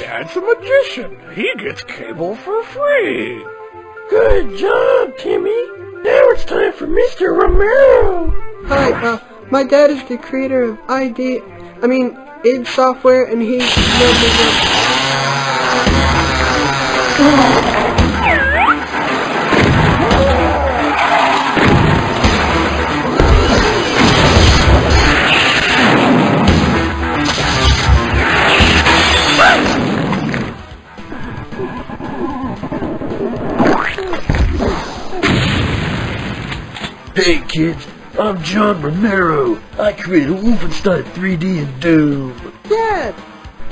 dad's a magician. He gets cable for free. Good job, Timmy. Now it's time for Mr. Romero. Hi, my dad is the creator of id software, and he Hey kids, I'm John Romero. I created Wolfenstein 3D and Doom. Dad!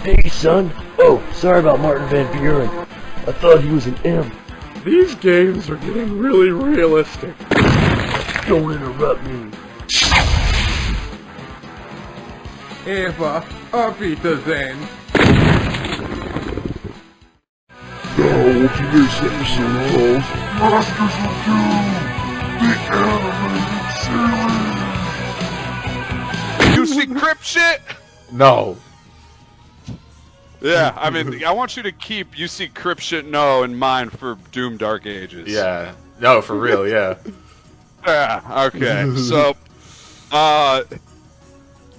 Hey son. Oh, sorry about Martin Van Buren. I thought he was an imp. These games are getting really realistic. Don't interrupt me. Eva, auf Wiedersehen. Now, what you guys episode calls Masters of Doom, the animated series. You see Crip shit? No. Yeah, I mean, I want you to keep You See Crip Shit No in mind for Doom Dark Ages. Yeah. No, for real, yeah. Yeah, okay. So,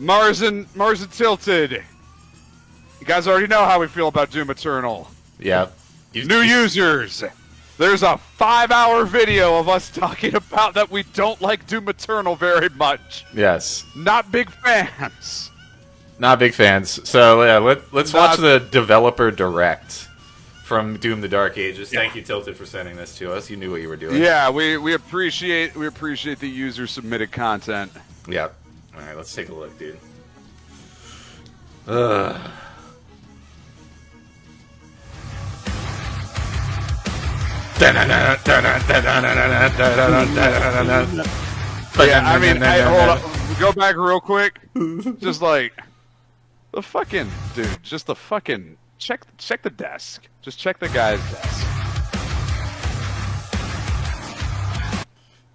Mars and Tilted. You guys already know how we feel about Doom Eternal. Yeah. New users. There's a 5-hour video of us talking about that we don't like Doom Eternal very much. Yes. Not big fans. Not big fans. So, yeah, let's watch the developer direct from Doom the Dark Ages. Thank you, Tilted, for sending this to us. You knew what you were doing. Yeah, we appreciate the user submitted content. Yeah. All right, let's take a look, dude. Ugh. Yeah, I mean, hey, hold up. Go back real quick. Just like the fucking dude. Just the fucking check the desk. Just check the guy's desk.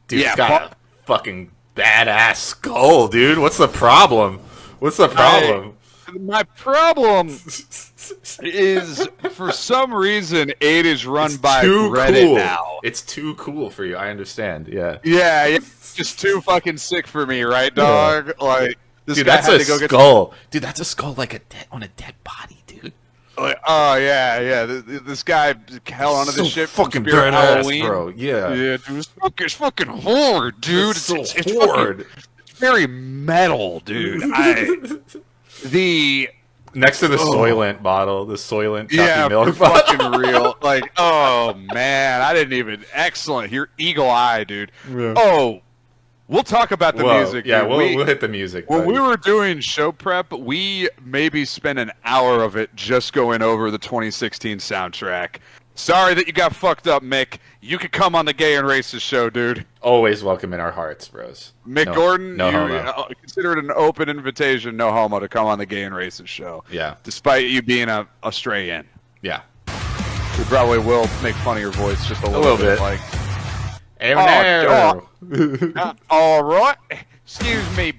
Dude, Yeah, he's got a fucking badass skull, dude. What's the problem? What's the problem? My problem is, for some reason, 8 is run by Reddit cool. now. It's too cool for you. I understand. Yeah. Yeah, it's just too fucking sick for me, right, dog? Yeah. Like, this dude, guy that's had a to go get skull. Dude, that's a skull like on a dead body, dude. Like, oh yeah. This guy held onto this shit. Fucking Spirit badass, Halloween. bro. Yeah. Yeah, dude, it's fucking horror, dude. It's so it's hard. It's very metal, dude. Next to the Soylent bottle, the Soylent yeah, milk fucking bottle. real. Like, oh man, I didn't even. Excellent. Here, Eagle Eye, dude. Yeah. Oh, we'll talk about the music. Yeah, dude. we'll hit the music. When we were doing show prep, we maybe spent an hour of it just going over the 2016 soundtrack. Sorry that you got fucked up, Mick. You could come on the Gay and Racist show, dude. Always welcome in our hearts, bros. Mick Gordon, no you homo. consider it an open invitation, no homo, to come on the Gay and Racist show. Yeah. Despite you being a stray in. Yeah. We probably will make fun of your voice just a little bit. Like, hey, all right. Excuse me.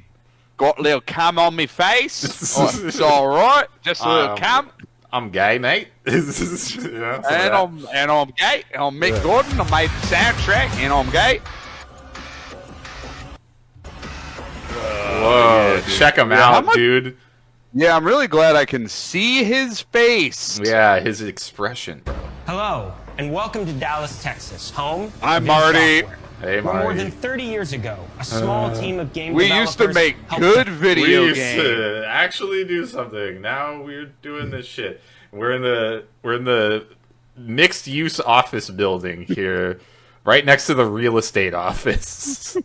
Got a little cum on me face. It's all right. Just a little cum. I'm gay, mate. And I'm gay. I'm Mick Gordon. I made the soundtrack, and I'm gay. Whoa, check him out, dude. Yeah, I'm really glad I can see his face. Yeah, his expression, bro. Hello, and welcome to Dallas, Texas, home I'm of Marty. Software. Hey, Where more Marty. than 30 years ago, a small team of game We developers used to make helped good We video used games. to actually do something. Now we're doing this shit. We're in the mixed use office building here, right next to the real estate office.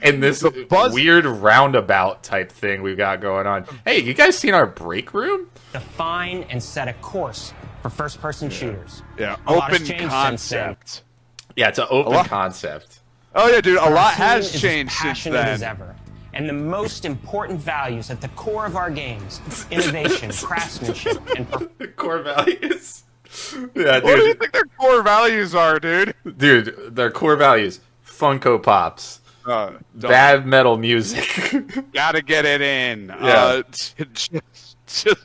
And this weird roundabout type thing we've got going on. Hey, you guys seen our break room? define and set a course for first-person shooters. Yeah, A lot has open changed since then. concept. Yeah, it's an open concept. Oh yeah, dude, a Our lot team has is changed as since passionate as then. ever. And the most important values at the core of our games: innovation, craftsmanship, and The core values. Yeah, What do you dude. think their core values are, dude? Dude, their core values: Funko Pops, Don't- bad metal music. Gotta get it in. Yeah. just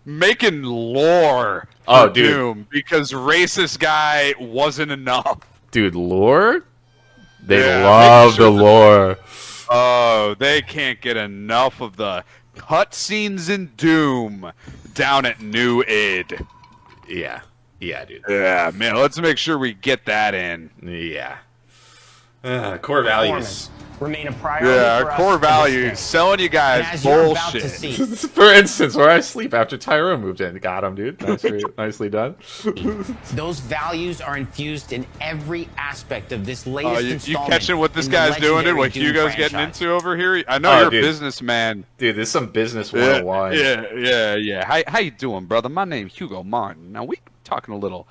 making lore Oh, for dude. Doom because racist guy wasn't enough. Dude, lore? They Yeah, love making sure the lore. Oh, they can't get enough of the cutscenes in Doom down at New Id. Yeah. Yeah, dude. Yeah, man, let's make sure we get that in. Yeah. Core values. Performance remain a priority Yeah, for our us core for this values, game. selling you And guys as you're about to bullshit. see, For instance, where I sleep after Tyrone moved in. Got him, dude. Nicely done. those values are infused in every aspect of this latest Oh, you installment catching what this in the guy's doing and legendary what Doom Hugo's getting franchise. into over here? I know Oh, you're dude. a businessman. Dude, this is some business Yeah, 101. yeah. How you doing, brother? My name's Hugo Martin. Now we talking a little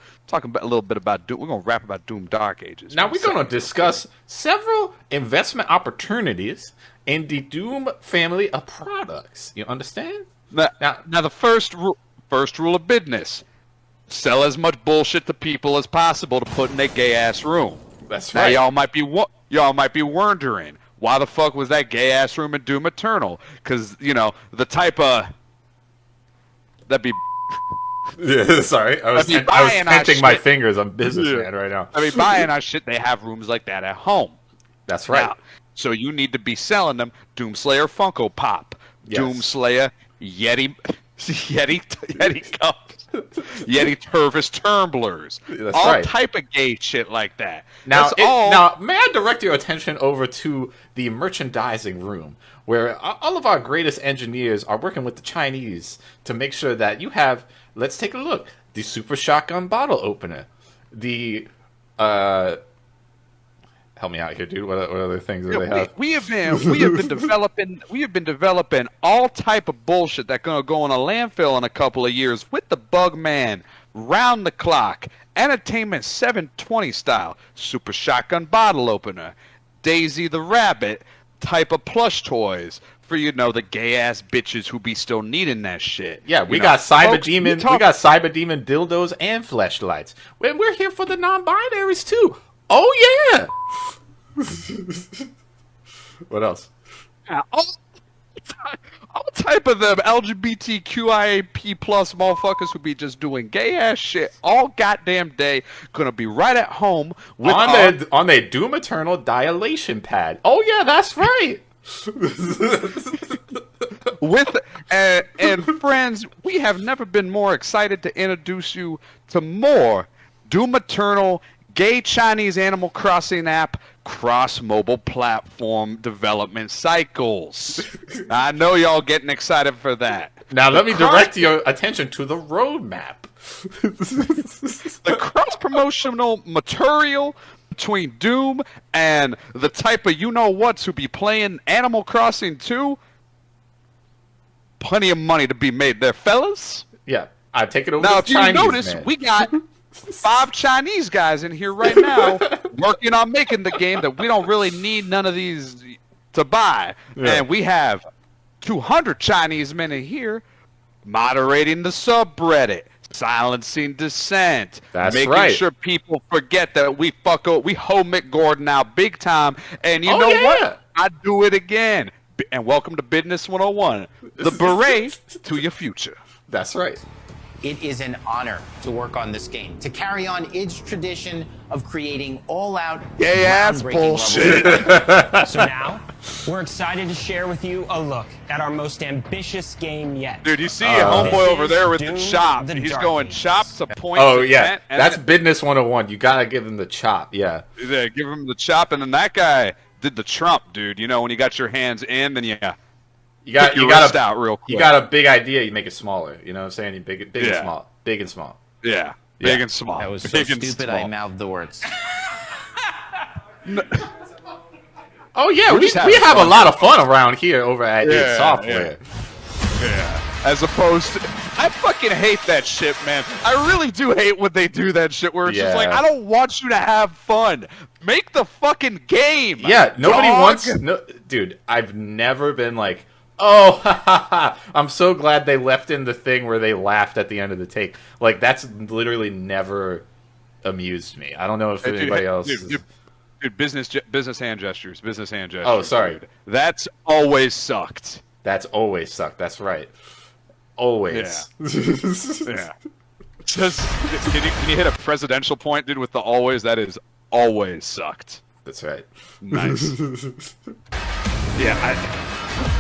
bit about Doom. We're gonna rap about Doom Dark Ages. Now we're going to discuss several investment opportunities in the Doom family of products. You understand? Now the first rule of business: sell as much bullshit to people as possible to put in their gay ass room. That's Now right. y'all might be wondering why the fuck was that gay ass room in Doom Eternal? Because the type of that'd be. Yeah, sorry. I was buying our pinching my shit. fingers. I'm businessman right now. I mean, buying our shit, they have rooms like that at home. That's right. Now, so you need to be selling them Doomslayer Funko Pop, Yes. Doomslayer Yeti cups, Yeti Turvis tumblers, That's all right. type of gay shit like that. Now, That's all. now, may I direct your attention over to the merchandising room, where all of our greatest engineers are working with the Chinese to make sure that you have. Let's take a look. The Super Shotgun bottle opener, the help me out here, dude. What other things do they have? We have been developing all type of bullshit that's gonna go in a landfill in a couple of years with the Bugman, round the clock, Entertainment 720 style, Super Shotgun bottle opener, Daisy the Rabbit type of plush toys for the gay ass bitches who be still needing that shit. Yeah, we You got know, Cyber folks, Demon. We got Cyber Demon dildos and fleshlights. We're here for the non-binaries too. Oh yeah. What else? all type of them LGBTQIAP plus motherfuckers who be just doing gay ass shit all goddamn day, gonna be right at home with On their Doom Eternal dilation pad. Oh yeah, that's right. and friends, we have never been more excited to introduce you to more Doom Eternal gay Chinese Animal Crossing app cross mobile platform development cycles. I know y'all getting excited for that. Now let me direct your attention to the roadmap. The cross promotional material between Doom and the type of you-know-whats who be playing Animal Crossing 2, plenty of money to be made there, fellas. Yeah, I take it over. Now, to if you Chinese, notice, man. we got 5 Chinese guys in here right now working on making the game that we don't really need none of these to buy. Yeah. And we have 200 Chinese men in here moderating the subreddit, silencing dissent, That's making right. sure people forget that we hoe Mick Gordon out big time. And you Oh, know yeah. what? I do it again. And welcome to Business 101, the beret to your future. That's right. It is an honor to work on this game, to carry on its tradition of creating all-out, Gay ass groundbreaking bullshit. levels. So now, we're excited to share with you a look at our most ambitious game yet. Dude, you see your homeboy This over is there with the Doom chop. the He's Dark going Ages. chop to point. Oh to yeah, vent, and that's then- business 101. You gotta give them the chop. Yeah. Yeah, give him the chop, and then that guy did the Trump, dude. You know, when you got your hands in, then You put got your you got wrist a out real quick. You got a big idea. You make it smaller. You know what I'm saying? You big and Yeah. small. Big and small. yeah, Yeah. big and small. That was so big and stupid, small. I mouthed the words. Oh yeah, We're we just having have a fun. lot of fun around here over at id Yeah, Software. Yeah, as opposed to, I fucking hate that shit, man. I really do hate when they do that shit where it's just Yeah. like, I don't want you to have fun. Make the fucking game. Yeah, nobody dog. wants. No, dude, I've never been like, oh, ha, ha, ha. I'm so glad they left in the thing where they laughed at the end of the take. Like that's literally never amused me. I don't know if Dude, anybody else. Dude, business hand gestures. Business hand gestures. Oh, sorry. Dude. That's always sucked. That's always sucked. That's right. Always. Yeah. Just, can you hit a presidential point, dude, with the always? That is always sucked. That's right. Nice. Yeah,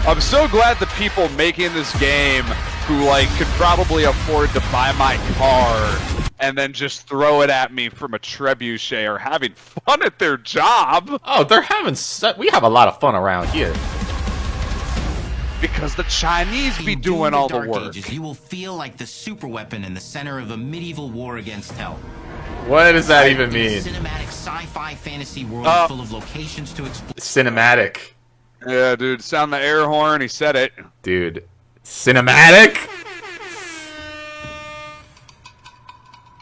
I'm so glad the people making this game who, like, could probably afford to buy my car and then just throw it at me from a trebuchet are having fun at their job. Oh, they're having we have a lot of fun around here. Because the Chinese be doing all the Dark work. Ages, you will feel like the superweapon in the center of a medieval war against hell. What does that even mean? Cinematic sci-fi fantasy world full of locations to explore. Cinematic. Yeah, dude, sound the air horn, he said it. Dude. Cinematic?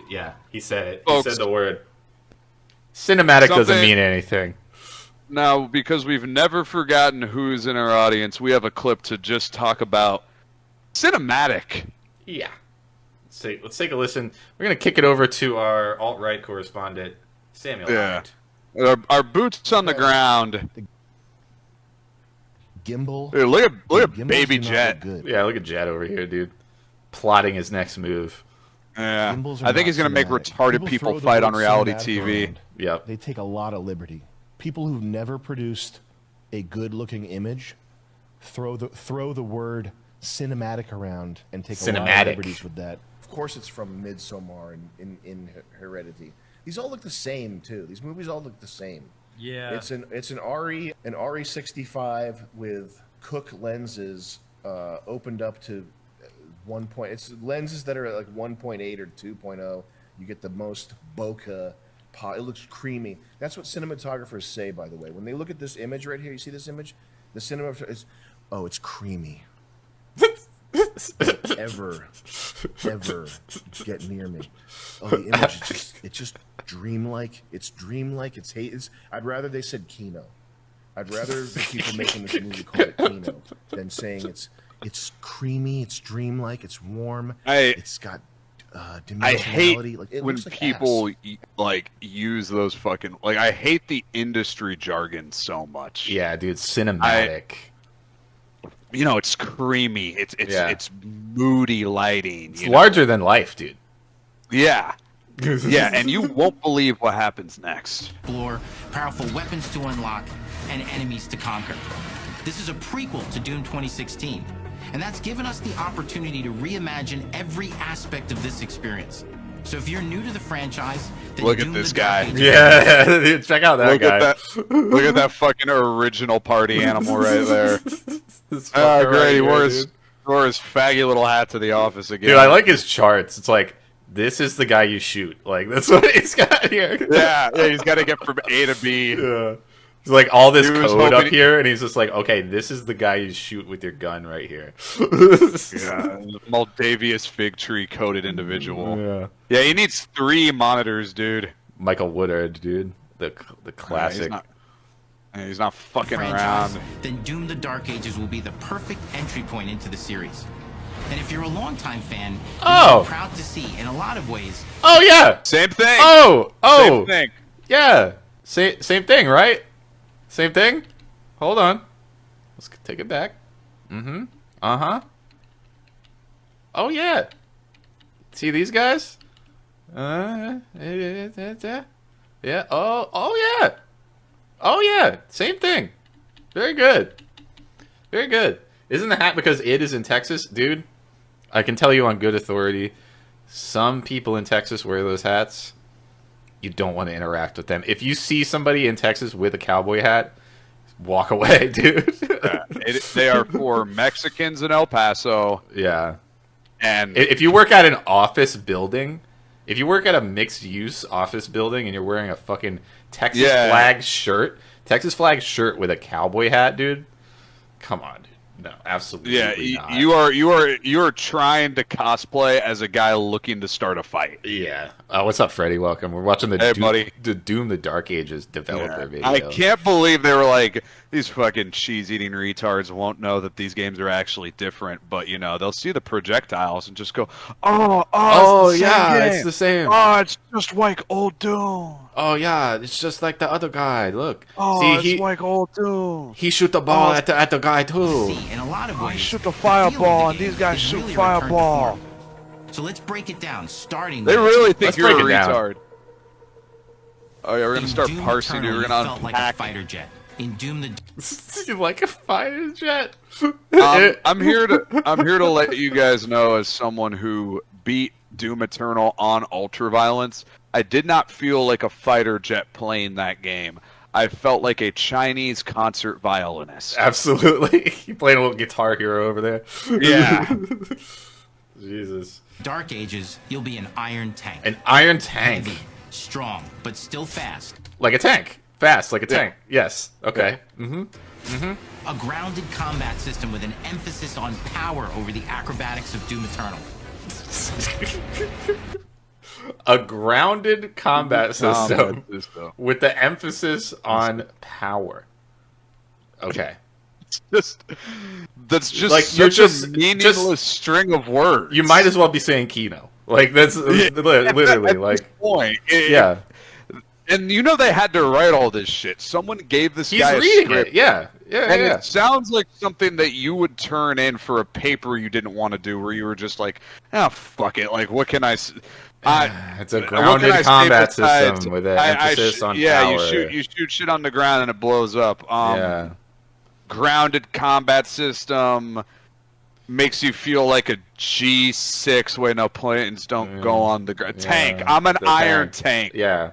Yeah, he said it. Folks, he said the word. Cinematic doesn't something- mean anything. Now, because we've never forgotten who's in our audience, we have a clip to just talk about cinematic. Yeah. Let's take a listen. We're going to kick it over to our alt-right correspondent, Samuel. Yeah. Our boots on the ground. Gimbal. Dude, look at Gimbals Baby do not Jet. look good. Yeah, look at Jet over here, dude. Plotting his next move. Yeah. Gimbals are I think not he's going to make cinematic. retarded People people throw the fight on word reality cinematic TV. around. Yep. They take a lot of liberty. People who've never produced a good-looking image throw the word cinematic around and take a lot of liberties with that. Of course, it's from Midsommar and in Heredity. These all look the same too. These movies all look the same. Yeah. It's an RE 65 with Cook lenses opened up to 1 point. It's lenses that are like 1.8 or 2.0. You get the most bokeh. It looks creamy. That's what cinematographers say, by the way. When they look at this image right here, you see this image? The cinematographer is, oh, it's creamy. Don't ever get near me. Oh, the image is just dreamlike. It's dreamlike. It's I'd rather they said Kino. I'd rather the people making this movie call it Kino than saying it's creamy, it's dreamlike, it's warm, it's got I hate like, it when looks like people like use those fucking I hate the industry jargon so much. Yeah, dude, cinematic. It's creamy. It's moody lighting. It's larger than life, dude. Yeah. Yeah, and you won't believe what happens next. Explore, powerful weapons to unlock, and enemies to conquer. This is a prequel to Doom 2016, and that's given us the opportunity to reimagine every aspect of this experience. So if you're new to the franchise, then Look at Doom this the Dark guy. Ages- Yeah, dude, check out that guy. Look at that fucking original party animal right there. Oh, great. He wore his faggy little hat to the office again. Dude, I like his charts. It's like, this is the guy you shoot. Like, that's what he's got here. Yeah, he's got to get from A to B. Yeah. He's like all this He was code up hoping- here, and he's just like, okay, this is the guy you shoot with your gun right here. Yeah, Moldavious fig tree coated individual. Yeah. Yeah, he needs 3 monitors, dude. Michael Woodard, dude. The classic. He's not fucking franchise, around. then Doom the Dark Ages will be the perfect entry point into the series. And if you're a longtime fan, you'll be proud to see, in a lot of ways... Oh, yeah! Same thing! Oh! Same thing. Yeah! Same thing, right? Same thing? Hold on. Let's take it back. Mm-hmm. Uh-huh. Oh, yeah. See these guys? Yeah. Oh, yeah. Oh, yeah. Same thing. Very good. Very good. Isn't the hat because it is in Texas? Dude, I can tell you on good authority, some people in Texas wear those hats. You don't want to interact with them. If you see somebody in Texas with a cowboy hat, walk away, dude. They are for Mexicans in El Paso. Yeah. And if you work at an office building, if you work at a mixed-use office building and you're wearing a fucking Texas flag shirt with a cowboy hat, dude, come on, dude. No, absolutely not. You are trying to cosplay as a guy looking to start a fight. Yeah. What's up, Freddie? Welcome. We're watching the Doom the Dark Ages developer video. I can't believe they were like, these fucking cheese-eating retards won't know that these games are actually different, but, you know, they'll see the projectiles and just go, Oh, it's the same yeah, game. it's the same. Oh, it's just like old Doom. Oh, yeah, it's just like the other guy. Look. Oh, See, it's like old Doom. he shoot the ball at the guy, too. See, in a lot of I ways, shoot the the feel of fireball, the and game these guys is shoot really a return to fireball. form. So let's break it down, starting They with... really think Let's you're a break it down. retard. Oh, yeah, we're going In to start Doom parsing, dude. Eternal, We're you going to felt like a unpack. fighter jet. In Doom the... You like a fighter jet? I'm here to let you guys know, as someone who beat Doom Eternal on ultraviolence, I did not feel like a fighter jet playing that game. I felt like a Chinese concert violinist. Absolutely. You playing a little Guitar Hero over there. Yeah. Jesus. Dark Ages, you'll be an iron tank. An iron tank. Heavy, strong, but still fast. Like a tank. Fast, like a tank. Yes. Okay. A grounded combat system with an emphasis on power over the acrobatics of Doom Eternal. A grounded combat system system. with the emphasis on power. Okay. That's just Like, you're such a just- meaningless string of words. You might as well be saying Kino. Like, that's literally, At like, this point. yeah. And you know they had to write all this shit. Someone gave this He's guy a reading script. it. Yeah. Yeah, And yeah. it sounds like something that you would turn in for a paper you didn't want to do, where you were just like, "Ah, fuck it. Like, what can I?" It's a grounded combat system with an emphasis on power. you shoot shit on the ground and it blows up. Yeah. Grounded combat system makes you feel like a G6. Wait, no, planes don't go on the ground. Tank. I'm an the iron tank. Yeah.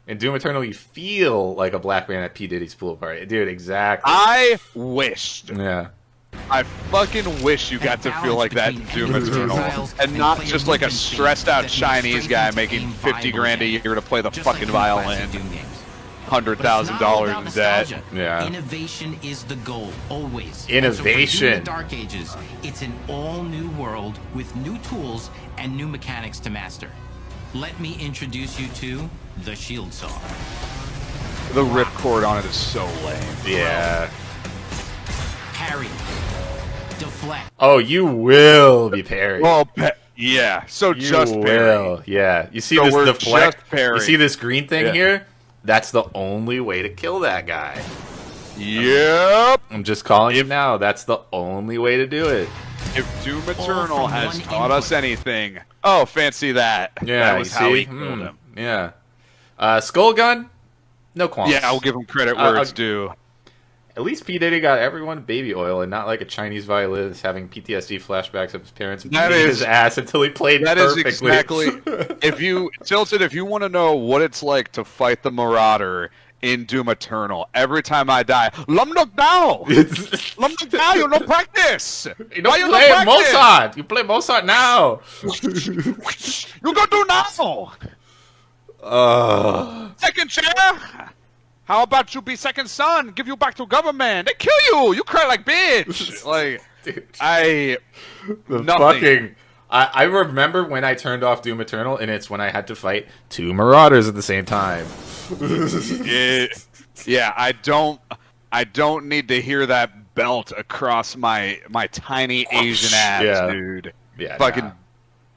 In Doom Eternal, you feel like a black man at P. Diddy's pool party. Dude, exactly. I wished. Yeah. I fucking wish you got to feel like that in Doom Eternal, and not just like a stressed out Chinese guy making 50 grand a year to play the fucking violin. $100,000 in debt. Yeah. Innovation is the goal, always. Innovation. And so for Doom the Dark Ages, it's an all-new world with new tools and new mechanics to master. Let me introduce you to the Shield Saw. The ripcord on it is so lame. Yeah. Parry. Deflect. Oh, you will be parried. Well, yeah. So You just will. parry. Yeah. You see So this we're deflect? just parrying. You see this green thing Yeah. here? That's the only way to kill that guy. Yep. I'm just calling you now. That's the only way to do it. If Doom Eternal from has one taught us input. anything, oh, fancy that. Yeah, that was you how see? he killed him. Yeah. Skull gun? No qualms. Yeah, I'll give him credit where I'll- it's due. At least P. Diddy got everyone baby oil and not like a Chinese violinist having PTSD flashbacks of his parents beating his ass until he played That is perfectly. exactly. If you Tilted, if you want to know what it's like to fight the Marauder in Doom Eternal, every time I die, Lumduk now, Lumduk now, you no practice. You Why don't you no play practice? Mozart. You play Mozart now. You go do now. Second chair. How about you be second son? Give you back to government. They kill you. You cry like bitch. Like Dude. nothing. Fucking. I remember when I turned off Doom Eternal, and it's when I had to fight two Marauders at the same time. Yeah, I don't need to hear that belt across my tiny Asian abs, Yeah. dude. Yeah, Fucking nah.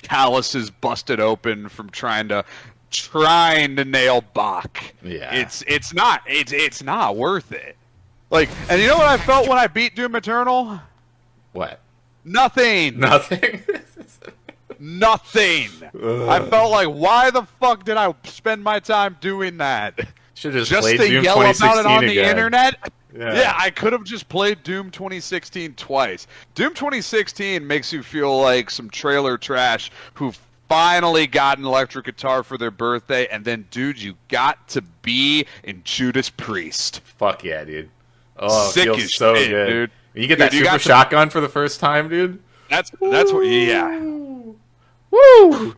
calluses busted open from trying to nail Bach. Yeah. It's not worth it. Like, and you know what I felt when I beat Doom Eternal? What? Nothing. Nothing. Nothing. I felt like, why the fuck did I spend my time doing that? Should have Just played to Doom yell about it 2016 on the again. internet? Yeah. I could have just played Doom 2016 twice. Doom 2016 makes you feel like some trailer trash who finally got an electric guitar for their birthday, and then, dude, you got to be in Judas Priest. Fuck yeah, dude. Oh, Sick it feels as so shit, good. dude. You get Dude, that you super got to- shotgun for the first time, dude. That's what, yeah. Woo!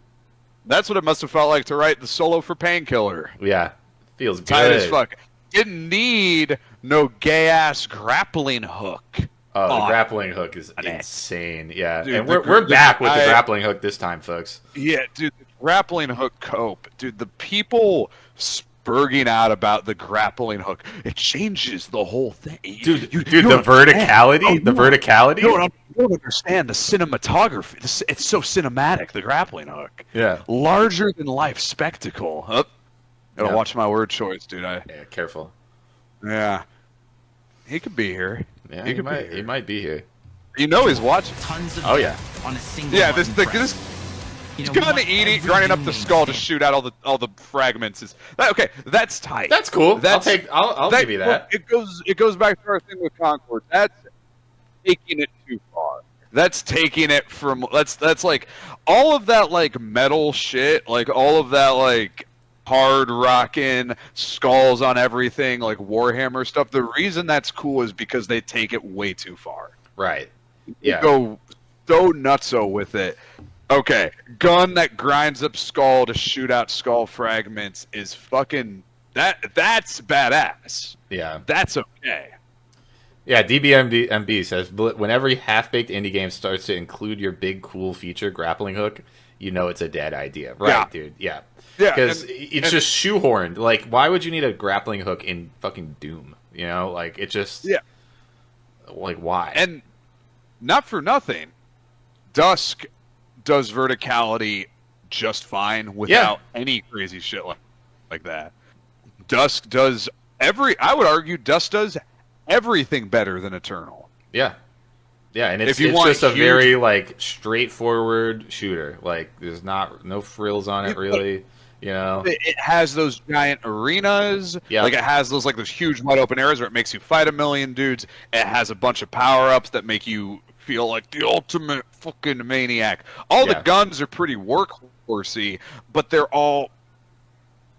That's what it must have felt like to write the solo for Painkiller. Yeah, feels good. Tight as fuck. Didn't need no gay ass grappling hook. Oh, the on grappling hook is on it. insane. Yeah, Dude, and the we're gr- back with the I- grappling hook this time, folks. Yeah, dude, the grappling hook cope. Dude, the people berging out about the grappling hook. It changes the whole thing. Dude, the verticality? The verticality? You don't understand the cinematography. It's so cinematic, the grappling hook. Yeah. Larger than life spectacle. Gotta watch my word choice, dude. Yeah, careful. Yeah. He could be here. Yeah, he might be here. You know he's watching. Tons of Oh, yeah. on a single Yeah, button press. he's going to eat it, grinding up the skull to shoot out all the fragments. Okay, that's tight. That's cool. I'll give you that. It goes back to our thing with Concord. That's taking it too far. That's taking it from that's like all of that like metal shit, like all of that like hard rockin' skulls on everything, like Warhammer stuff. The reason that's cool is because they take it way too far. Right. Yeah. Go so nutso with it. Okay, gun that grinds up skull to shoot out skull fragments is fucking that's badass. Yeah. That's okay. Yeah, DBMB says, when every half-baked indie game starts to include your big cool feature, grappling hook, you know it's a dead idea. Right, dude. Yeah. Yeah. Because it's just shoehorned. Like, why would you need a grappling hook in fucking Doom? You know? Like, it just... Yeah. Like, why? And not for nothing, Dusk does verticality just fine without any crazy shit like that. Dusk does I would argue Dusk does everything better than Eternal. Yeah. Yeah, and it's want just a very, like, straightforward shooter. Like, there's no frills on it, really. You know, it has those giant arenas. Yeah. Like it has those huge wide open areas where it makes you fight a million dudes. It has a bunch of power ups that make you feel like the ultimate fucking maniac. All the guns are pretty workhorsey, but they're all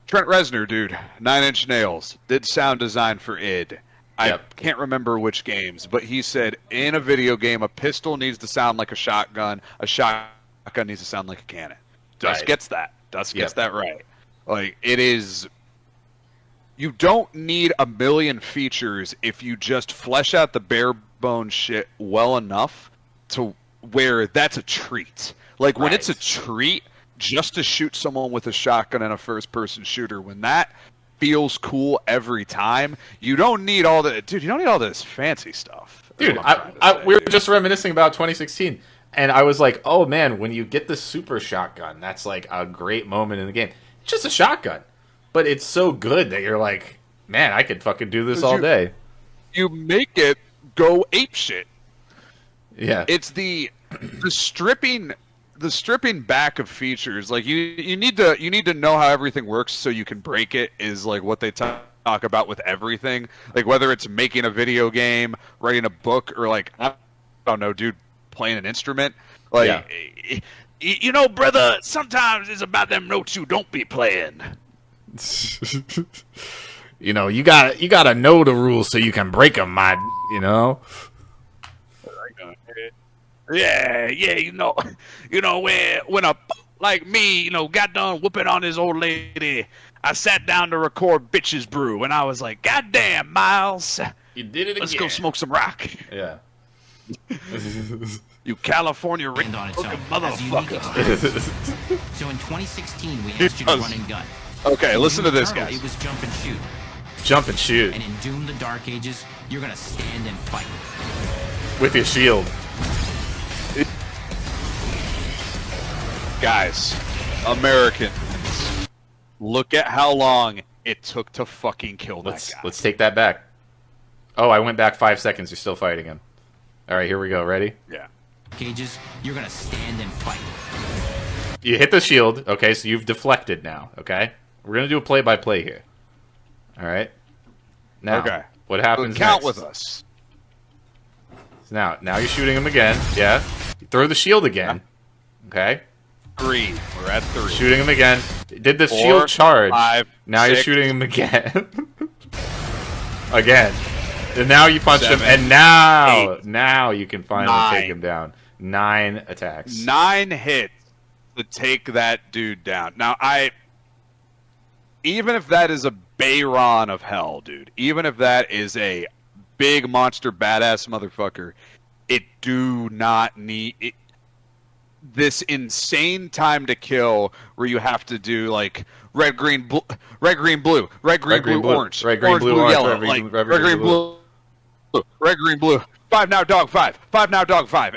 Trent Reznor, dude. 9 Inch Nails did sound design for id. I can't remember which games, but he said in a video game a pistol needs to sound like a shotgun needs to sound like a cannon. Dusk gets that. Dusk gets that right. Like, it is... You don't need a million features if you just flesh out the bare bone shit well enough to where that's a treat. Like, when it's a treat just to shoot someone with a shotgun in a first-person shooter, when that feels cool every time, you don't need all the... Dude, you don't need all this fancy stuff. Dude, we were just reminiscing about 2016. And I was like, oh, man, when you get the super shotgun, that's, like, a great moment in the game. It's just a shotgun. But it's so good that you're like, man, I could fucking do this all day. You make it go apeshit. Yeah. It's the stripping back of features. Like, you need to know how everything works so you can break it is, like, what they talk about with everything. Like, whether it's making a video game, writing a book, or, like, I don't know, dude, playing an instrument. Like, you know, brother, sometimes it's about them notes you don't be playing. You know, you gotta know the rules so you can break them, you know? Yeah, you know, when a like me, you know, got done whooping on this old lady, I sat down to record Bitches Brew, and I was like, God damn, Miles. You did it again. Let's go smoke some rock. Yeah. You California on its own, motherfucker. So in 2016, we asked you to run and gun. Okay, listen to this, Eternal, guys. It was jump and shoot. Jump and shoot. And in Doom: The Dark Ages, you're gonna stand and fight with your shield. Guys, Americans, look at how long it took to fucking kill that guy. Let's take that back. Oh, I went back 5 seconds. You're still fighting him. All right, here we go. Ready? Yeah. Cages, you're gonna stand and fight. You hit the shield. Okay, so you've deflected now. Okay, we're gonna do a play-by-play here. All right. Now, what happens? Count next? with us. Now you're shooting him again. Yeah. You throw the shield again. Okay. 3. We're at 3. Shooting him again. Did the 4, shield charge? 5, now 6. you're shooting him again. Again. And now you punch 7, him, and now 8, now you can finally 9. take him down. 9 attacks. 9 hits to take that dude down. Now, even if that is a Bayron of hell, dude, even if that is a big monster badass motherfucker, it do not need... this insane time to kill where you have to do like red, green, blue, red, green, blue, orange, red, green, orange, blue, blue, orange, yellow, red, green, blue. red, green, blue. 5 now, dog 5. 5 now, dog 5.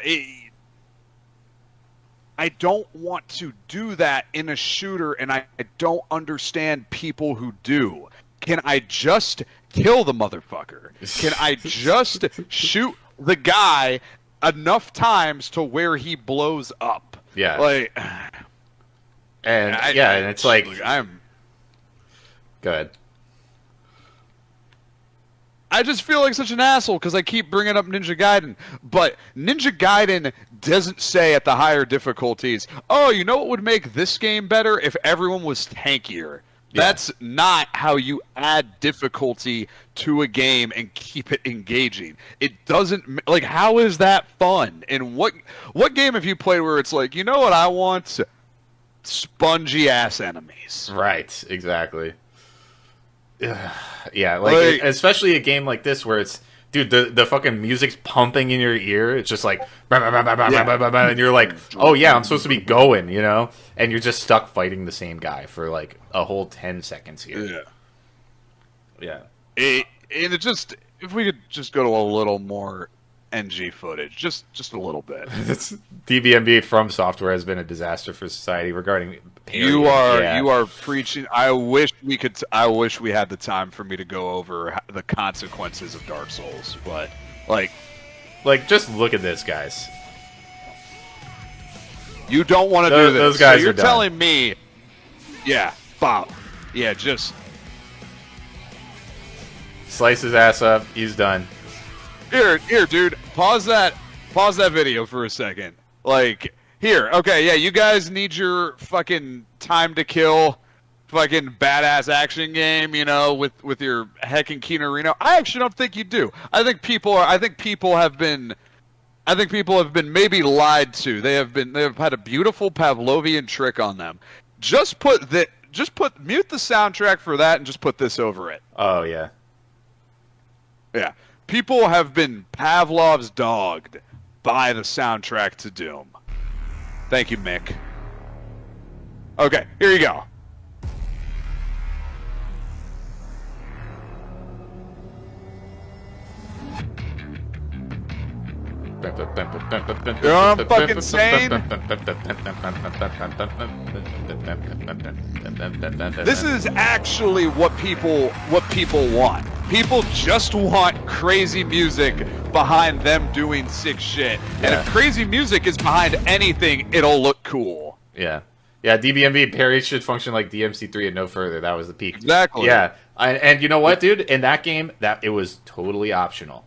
I don't want to do that in a shooter, and I don't understand people who do. Can I just kill the motherfucker? Can I just shoot the guy enough times to where he blows up? Yeah. Like, and and it's like Go ahead. I just feel like such an asshole because I keep bringing up Ninja Gaiden, but Ninja Gaiden doesn't say at the higher difficulties, oh, you know what would make this game better if everyone was tankier. Yeah. That's not how you add difficulty to a game and keep it engaging. It doesn't, like, how is that fun? And what game have you played where it's like, you know what I want? Spongy ass enemies. Right, exactly. Yeah, like especially a game like this where it's, dude, the fucking music's pumping in your ear. It's just like, and you're like, oh yeah, I'm supposed to be going, you know, and you're just stuck fighting the same guy for like a whole 10 seconds here. Yeah. And it just, if we could just go to a little more NG footage, just a little bit. DBMB from Software has been a disaster for society regarding. You are preaching. I wish we had the time for me to go over the consequences of Dark Souls, but like just look at this, guys. You don't want to do this. Those guys so you're are done. telling me, yeah, Bob, yeah, just slice his ass up. He's done. Here, dude. Pause that video for a second. Like, here, okay, yeah, you guys need your fucking time to kill, fucking badass action game, you know, with your heckin' Keanu Reno. I actually don't think you do. I think people have been maybe lied to. They have had a beautiful Pavlovian trick on them. Mute the soundtrack for that and just put this over it. Oh yeah. Yeah. People have been Pavlov's dogged by the soundtrack to Doom. Thank you, Mick. Okay, here you go. You know what I'm fucking saying? This is actually what people want. People just want crazy music behind them doing sick shit. And if crazy music is behind anything, it'll look cool. Yeah. Yeah, DBMB parry should function like DMC3 and no further. That was the peak. Exactly. Yeah. And you know what, dude? In that game, it was totally optional.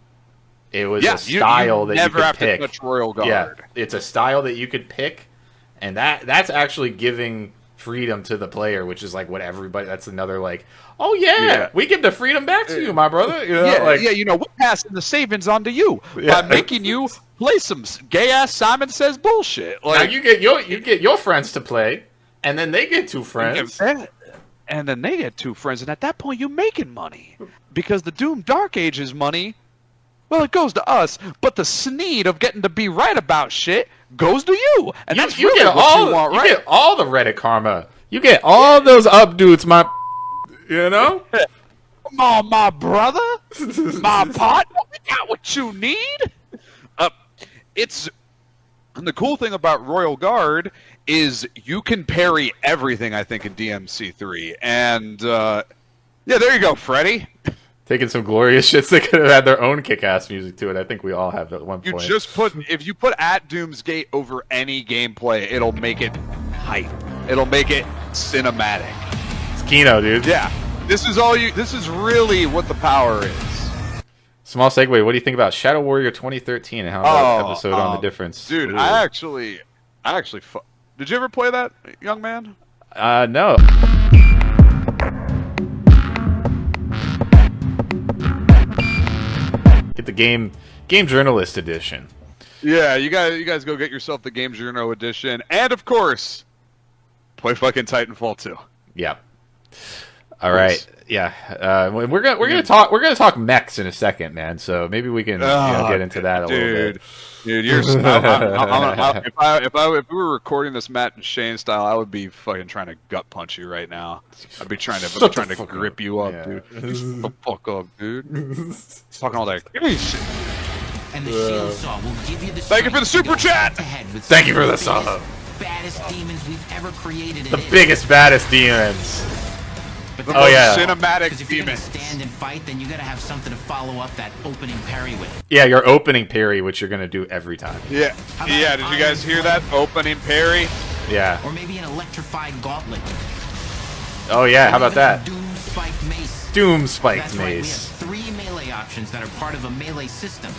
It was a style that you could pick. Never have to touch Royal Guard. Yeah, it's a style that you could pick, and that's actually giving freedom to the player, which is like what everybody. That's another like, oh yeah, we give the freedom back to you, my brother. You know, you know, we're passing the savings on to you by making you play some gay ass Simon Says bullshit. Like, now you get your friends to play, and then they get 2 friends. And then they get 2 friends, and at that point, you're making money because the Doom Dark Ages money. Well, it goes to us, but the sneed of getting to be right about shit goes to you, and that's you really get what all you want, right? You get all the Reddit karma. You get all those updudes, my. You know? Come on, my brother, my partner, we got what you need. And the cool thing about Royal Guard is you can parry everything. I think in DMC3, and yeah, there you go, Freddy. Taking some glorious shits that could have had their own kick-ass music to it. I think we all have at one point. If you put at Doomsgate over any gameplay, it'll make it hype. It'll make it cinematic. It's Kino, dude. Yeah. This is really what the power is. Small segue. What do you think about Shadow Warrior 2013 and how that episode on the difference? Dude, ooh. I actually did you ever play that, young man? No. Get the game journalist edition. Yeah, you guys go get yourself the Game Journal edition, and of course, play fucking Titanfall 2. Yeah. All right. Yeah. We're gonna talk mechs in a second, man. So maybe we can get into that a little bit. Dude, you're. If we were recording this Matt and Shane style, I would be fucking trying to gut punch you right now. I'd be trying to grip you up, dude. Shut the fuck up, dude. Talking all that shit. And the shield saw will give you the Thank you for the super chat. Thank you for the saw. Baddest demons we've ever created. The biggest, baddest demons. The most cinematic if you're gonna demons. stand and fight, then you gotta have something to follow up that opening parry with. Yeah, your opening parry, which you're gonna do every time. Yeah, yeah. Did you guys hear that opening parry? Yeah. Or maybe an electrified gauntlet. Oh yeah, how about that? Doom spiked mace. Doom spiked That's right, mace. we have 3 melee options that are part of a melee system.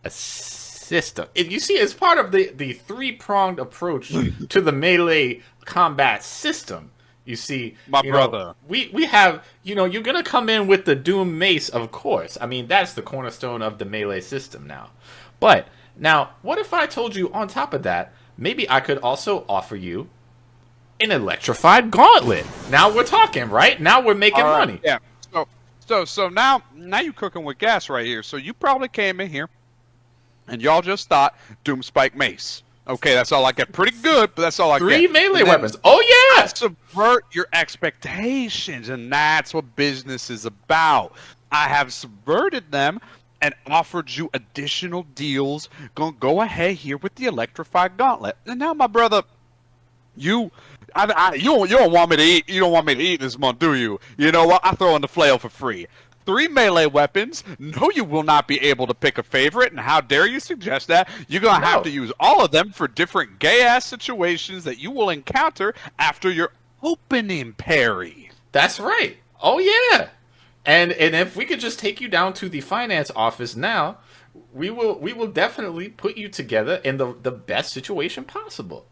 A system. You see, it's part of the three-pronged approach to the melee combat system. You see, brother. We have, you're gonna come in with the Doom Mace, of course. I mean, that's the cornerstone of the melee system now. But now, what if I told you on top of that, maybe I could also offer you an electrified gauntlet? Now we're talking, right? Now we're making money. Yeah. So now you're cooking with gas right here. So you probably came in here, and y'all just thought Doom Spike Mace. Okay, that's all I get. Pretty good, but that's all I get. 3 melee weapons. Oh, yeah! Subvert your expectations, and that's what business is about. I have subverted them and offered you additional deals. Go ahead here with the electrified gauntlet. And now, my brother, you don't want me to eat. You don't want me to eat this month, do you? You know what? I throw in the flail for free. 3 melee weapons. No, you will not be able to pick a favorite, and how dare you suggest that? You're going to have to use all of them for different gay-ass situations that you will encounter after your opening parry. That's right. Oh, yeah. And if we could just take you down to the finance office now, we will definitely put you together in the best situation possible.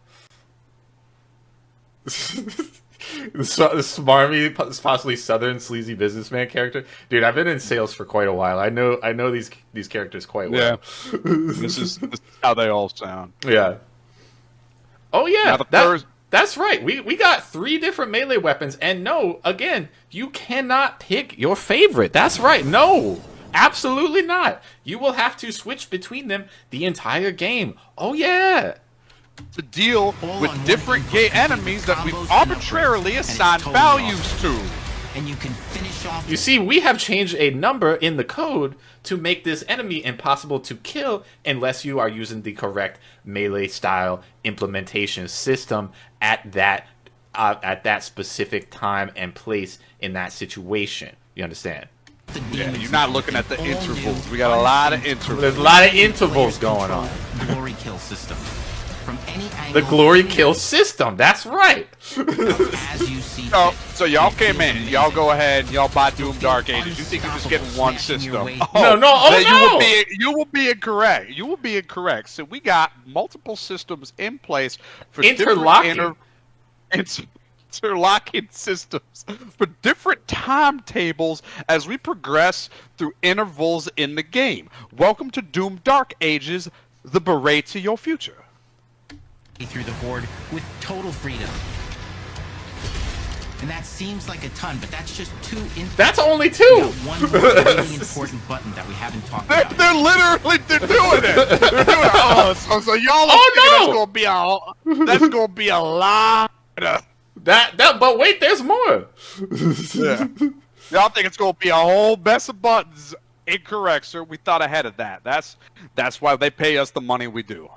The smarmy, possibly southern sleazy businessman character, dude. I've been in sales for quite a while. I know these characters quite well. Yeah, this is how they all sound. Yeah. Oh yeah, that's right. We got 3 different melee weapons, and no, again, you cannot pick your favorite. That's right. No, absolutely not. You will have to switch between them the entire game. Oh yeah. To deal with different gay enemies that we've arbitrarily assigned values to. And you can finish off. You see, we have changed a number in the code to make this enemy impossible to kill unless you are using the correct melee style implementation system at that specific time and place in that situation. You understand? Yeah, you're not looking at the intervals. We got a lot of intervals. There's a lot of intervals going on. Glory kill system. From any angle, the glory kill system. That's right. As you see so y'all came in. Y'all go ahead and y'all buy Doom Dark Ages. You think you're just getting one system? No. You will be incorrect. You will be incorrect. So we got multiple systems in place for interlocking systems for different timetables as we progress through intervals in the game. Welcome to Doom Dark Ages, the beret to your future. Through the horde with total freedom. And that seems like a ton, but that's just 2 That's only 2! One more really important button that we haven't talked about. They're doing it. They're doing it. Oh, so y'all that's gonna be a lot. But wait, there's more. Yeah. Y'all think it's gonna be a whole mess of buttons. Incorrect, sir. We thought ahead of that. That's why they pay us the money we do.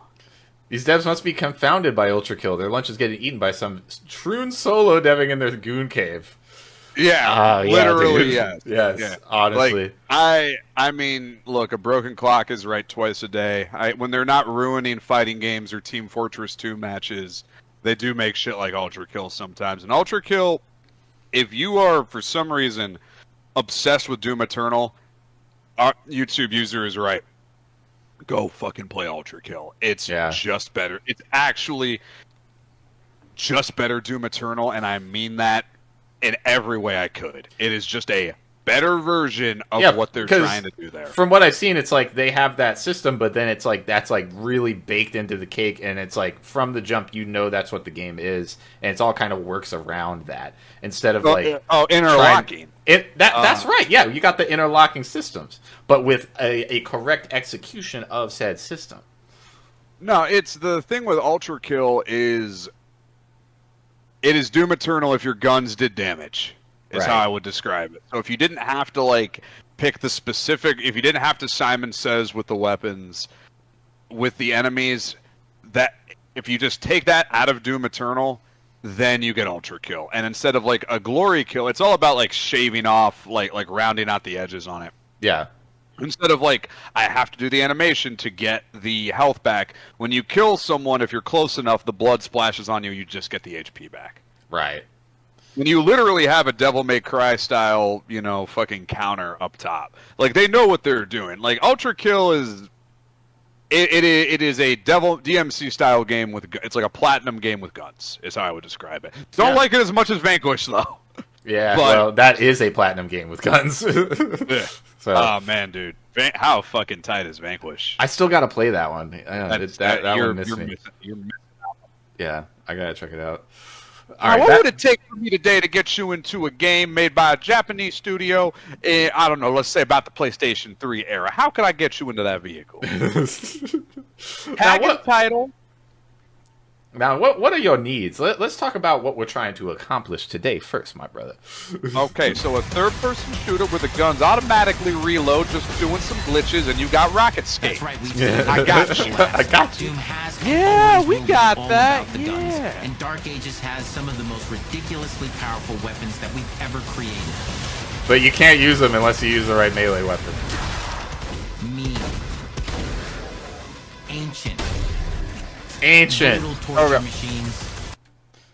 These devs must be confounded by Ultra Kill. Their lunch is getting eaten by some troon solo deving in their goon cave. Yeah, literally, yes. Yes, honestly. Like, I mean, look, a broken clock is right twice a day. When they're not ruining fighting games or Team Fortress 2 matches, they do make shit like Ultra Kill sometimes. And Ultra Kill, if you are, for some reason, obsessed with Doom Eternal, our YouTube user is right. Go fucking play Ultra Kill. It's just better. It's actually just better Doom Eternal, and I mean that in every way I could. It is just a better version of what they're trying to do there. From what I've seen, it's like they have that system, but then it's like that's like really baked into the cake, and it's like from the jump, that's what the game is, and it's all kind of works around that instead of interlocking. That's right. Yeah, you got the interlocking systems, but with a correct execution of said system. No, it's the thing with Ultra Kill is it is Doom Eternal if your guns did damage. Is how I would describe it. So if you didn't have to like pick the specific, if you didn't have to Simon Says with the weapons, with the enemies, that if you just take that out of Doom Eternal, then you get Ultra Kill. And instead of like a Glory Kill, it's all about like shaving off, like rounding out the edges on it. Yeah. Instead of like, I have to do the animation to get the health back. When you kill someone, if you're close enough, the blood splashes on you, you just get the HP back. Right. When you literally have a Devil May Cry style, fucking counter up top. Like, they know what they're doing. Like, Ultra Kill is... It is a DMC style game with... It's like a platinum game with guns, is how I would describe it. Don't like it as much as Vanquish, though. Yeah, well, that is a platinum game with guns. Yeah. So, oh, man, dude. How fucking tight is Vanquish? I still got to play that one. That one missed me. You're missing out. Yeah, I got to check it out. What would it take for me today to get you into a game made by a Japanese studio? I don't know, let's say about the PlayStation 3 era. How could I get you into that vehicle? Tag and title. Now, what are your needs? Let's talk about what we're trying to accomplish today first, my brother. Okay, so a third-person shooter where the guns automatically reload, just doing some glitches, and you got rocket skate. That's right. I got you. I got you. Doom has Yeah, we got all that. about the guns. Yeah. And Dark Ages has some of the most ridiculously powerful weapons that we've ever created. But you can't use them unless you use the right melee weapon. Mean. Ancient. Brutal torture machines.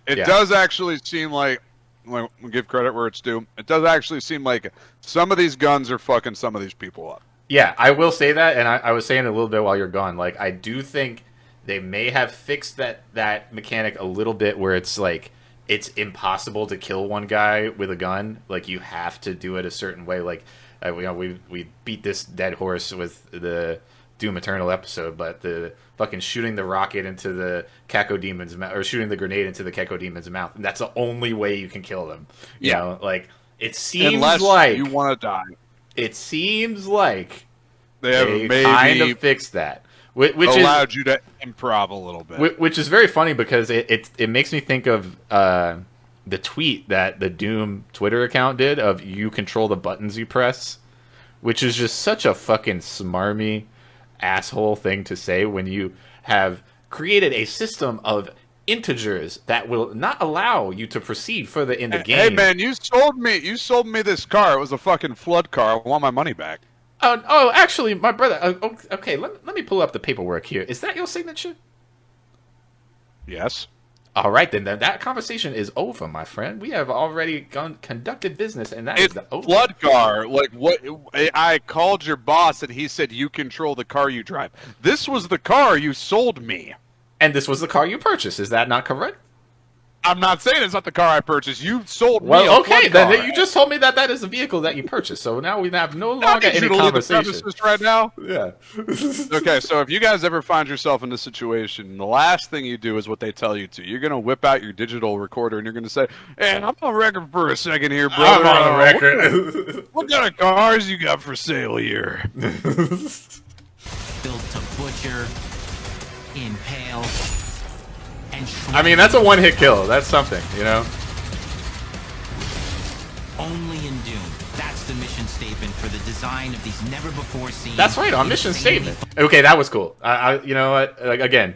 It does actually seem like, we'll give credit where it's due, it does actually seem like some of these guns are fucking some of these people up. Yeah, I will say that, and I was saying it a little bit while you're gone. Like, I do think they may have fixed that mechanic a little bit where it's like, it's impossible to kill one guy with a gun. Like, you have to do it a certain way. Like, we beat this dead horse with the Doom Eternal episode, but the fucking shooting the rocket into the Cacodemon's mouth, or shooting the grenade into the Cacodemon's mouth, and that's the only way you can kill them. You know, like, it seems unless like you want to die. It seems like they have maybe kind of fixed that, which allowed you to improv a little bit. Which is very funny because it makes me think of the tweet that the Doom Twitter account did of "you control the buttons you press," which is just such a fucking smarmy asshole thing to say when you have created a system of integers that will not allow you to proceed further in the game. Hey man, you sold me this car. It was a fucking flood car. I want my money back. Oh, actually, my brother. Okay, let me pull up the paperwork here. Is that your signature? Yes. All right, then that conversation is over, my friend. We have already conducted business, and that is the flood car. Like what? I called your boss, and he said you control the car you drive. This was the car you sold me, and this was the car you purchased. Is that not correct? I'm not saying it's not the car I purchased. You sold me. Well, okay, then car. You just told me that is the vehicle that you purchased. So now we have no longer any conversation right now. Yeah. Okay, so if you guys ever find yourself in this situation, the last thing you do is what they tell you to. You're gonna whip out your digital recorder and you're gonna say, "Hey, I'm on record for a second here, brother. I'm on the record. What kind of cars you got for sale here?" Built to butcher, impale. I mean, that's a one-hit kill. That's something, you know? Only in Doom. That's the mission statement for the design of these never-before-seen... That's right, on mission statement. Okay, that was cool. You know what? Like, again,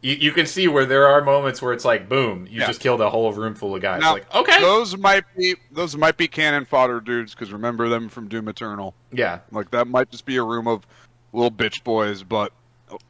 you can see where there are moments where it's like, boom, you just killed a whole room full of guys. Now, like, okay. Those might be cannon fodder dudes, because remember them from Doom Eternal. Yeah. Like, that might just be a room of little bitch boys, but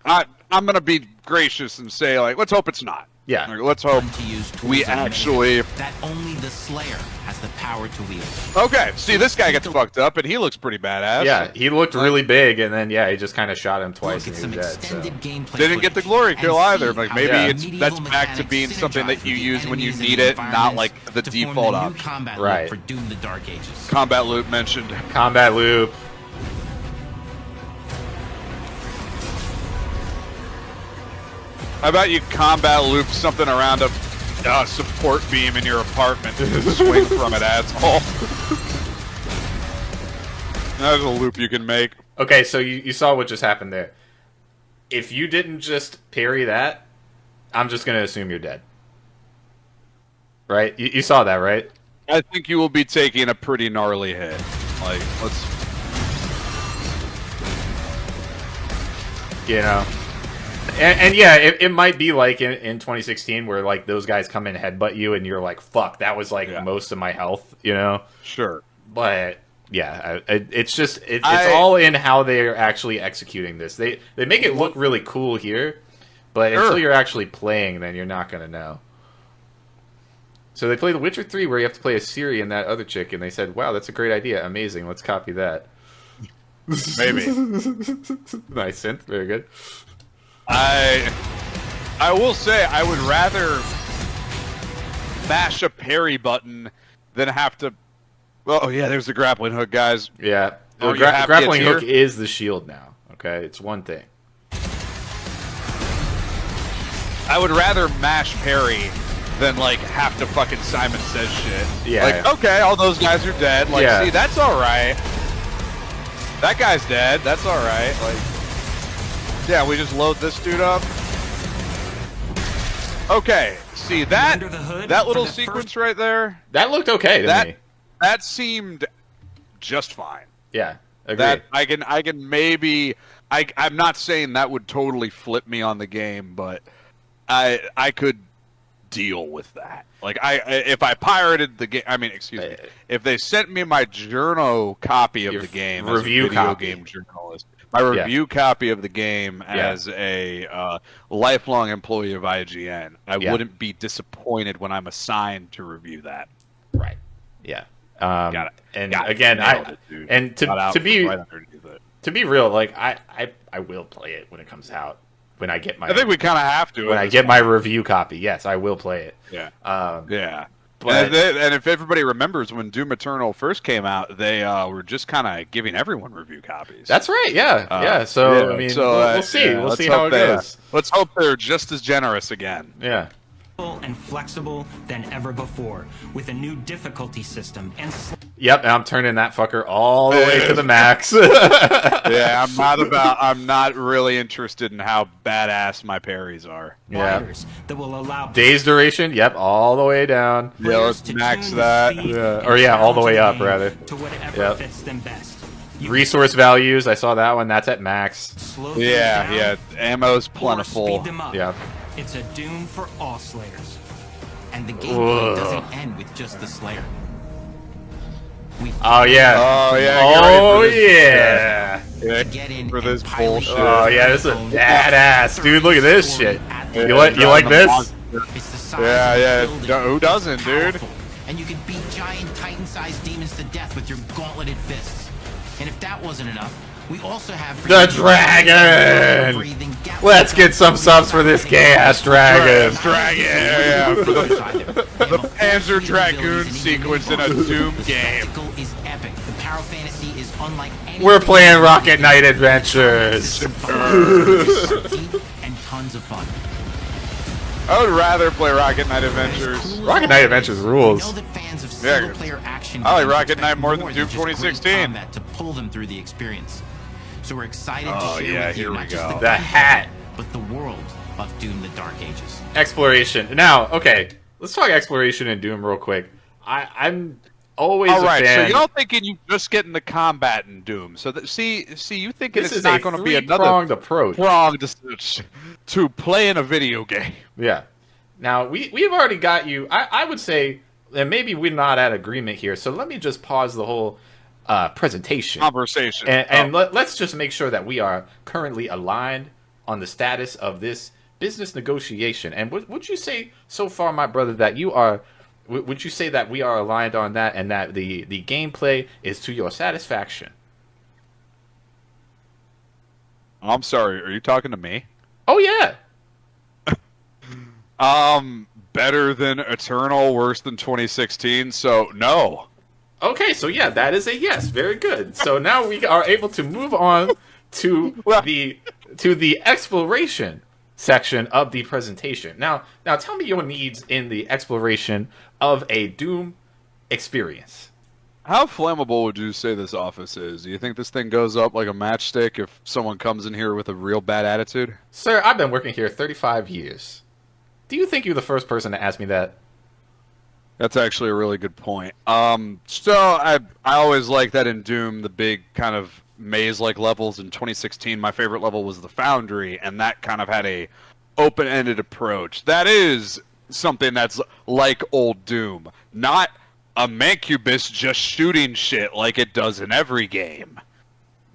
I'm going to be gracious and say, like, let's hope it's not. Yeah. Like, let's hope To use tools we of man actually. that only the Slayer has the power to wield. Okay, see, this guy gets fucked up, and he looks pretty badass. Yeah, he looked really big, and then he just kind of shot him twice, Look and at he some was dead. So. extended gameplay Didn't get the footage glory and kill either. see Like how maybe the it's medieval that's back to mechanics being something that synergize you with use the when you enemies need and it, not like the environments to form default the new option. combat Right. loop for Doom: The Dark Ages. Combat loop mentioned. Combat loop. How about you combat loop something around a support beam in your apartment and swing from it, asshole? That's a loop you can make. Okay, so you saw what just happened there. If you didn't just parry that, I'm just going to assume you're dead. Right? You saw that, right? I think you will be taking a pretty gnarly hit. Like, let's... You know? And yeah, it might be like in 2016 where like those guys come in and headbutt you and you're like, fuck, that was like most of my health, you know? Sure. But yeah, it's just it's all in how they're actually executing this. They make it look really cool here, but until you're actually playing, then you're not gonna know. So they play The Witcher 3 where you have to play a Ciri and that other chick, and they said, "Wow, that's a great idea, amazing. Let's copy that." Maybe. Nice synth, very good. I will say I would rather mash a parry button than have to. Oh yeah, there's the grappling hook, guys. Yeah, the Are you happy grappling it's hook here? is the shield now. Okay, it's one thing. I would rather mash parry than like have to fucking Simon Says shit. Yeah. Like, okay, all those guys are dead. Like, Yeah. see, that's all right. That guy's dead. That's all right. Like, yeah, we just load this dude up. Okay, see that Under the hood that for little the sequence right there. That looked okay to me. That seemed just fine. Yeah, agreed. That I can maybe I'm not saying that would totally flip me on the game, but I could deal with that. Like if I pirated the game, I mean, excuse me, if they sent me my journal copy of Your the game review as a video copy. game journalist, my review copy of the game as a lifelong employee of IGN, I wouldn't be disappointed when I'm assigned to review that. Right. Yeah. Got it. And Got it. again, Nailed it, dude. to be right underneath it. to be real, like I will play it when it comes out. When I get my, I think we kind of have to. when I get my review copy. Yes, I will play it. Yeah. Yeah. But, But and if everybody remembers when Doom Eternal first came out, they were just kind of giving everyone review copies. that's right. Yeah. Yeah. So I mean, we'll see. We'll let's see how hope it they, goes. Let's hope they're just as generous again. Yeah. and flexible than ever before, with a new difficulty system and Yep, and I'm turning that fucker all the way to the max. Yeah, I'm not really interested in how badass my parries are. Yeah. sliders that will allow Days duration, yep, all the way down. Yeah, players let's to max tune the that. speed Yeah. and Or yeah, all the way challenge up, of the game rather. to whatever Yep. fits them best. You Resource values, I saw that one. That's at max. can slow things Yeah, down yeah, ammo's or plentiful. speed them up. Yeah. It's a Doom for all Slayers. And the gameplay Whoa. doesn't end with just the Slayer. We Oh yeah. Oh yeah. Oh get ready for this. yeah. Yeah, get in for and this pilot bullshit. Oh yeah, this is badass, dude. Look at this shit. Yeah, You like driving this? the monster. It's the size Yeah, of the yeah. building. Who doesn't, dude? Powerful. And you can beat giant Titan-sized demons to death with your gauntleted fists. And if that wasn't enough, we also have The dragon! Let's get some subs for this gay-ass dragon. Dragon, yeah, for the Panzer Dragoon Dragoon sequence in a Doom game. Is epic. The Power Fantasy is unlike anything We're playing Rocket Knight Adventures. deep and tons of fun. I would rather play Rocket Knight Adventures. Rocket Knight Adventures rules. We know that fans of Yeah, single-player action I like games Rocket expect Knight more than Doom just great 2016. combat to pull them through the experience. So we're excited Oh, to share yeah, with you here we not just go. The hat. but the world of Doom: The Dark Ages. Exploration. Now, okay, let's talk exploration in Doom real quick. I'm always All a right, fan. so you're thinking you just getting the combat in Doom. So see, you thinking This it's is not a going to be another three-pronged approach. prong to playing a video game. Yeah. Now, we've already got you. I would say, and maybe we're not at agreement here, so let me just pause the whole presentation. Conversation. And let's just make sure that we are currently aligned on the status of this business negotiation. And would you say so far, my brother, that you are? Would you say that we are aligned on that, and that the gameplay is to your satisfaction? I'm sorry. Are you talking to me? Oh yeah. Better than Eternal, worse than 2016. So no. Okay, so yeah, that is a yes. Very good. So now we are able to move on to the exploration section of the presentation. Now tell me your needs in the exploration of a Doom experience. How flammable would you say this office is? Do you think this thing goes up like a matchstick if someone comes in here with a real bad attitude? Sir, I've been working here 35 years. Do you think you're the first person to ask me that? That's actually a really good point. So I always like that in Doom, the big kind of maze-like levels. In 2016, my favorite level was the Foundry, and that kind of had a open-ended approach. That is something that's like old Doom, not a Mancubus just shooting shit like it does in every game.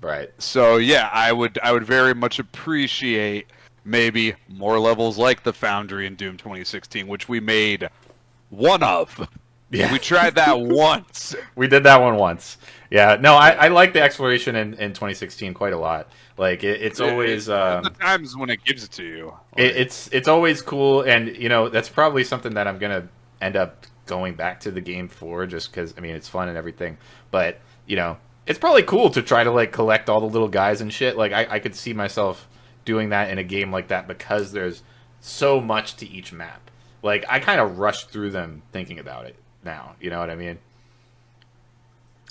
Right. So yeah, I would very much appreciate maybe more levels like the Foundry in Doom 2016, which we made one of. Yeah. We tried that once. We did that one once. Yeah. No, I like the exploration in 2016 quite a lot. Like it's always the times when it gives it to you. Like, it's always cool, and you know that's probably something that I'm gonna end up going back to the game for, just because I mean it's fun and everything. But you know it's probably cool to try to like collect all the little guys and shit. Like I could see myself doing that in a game like that because there's so much to each map. Like I kind of rushed through them thinking about it now. You know what I mean?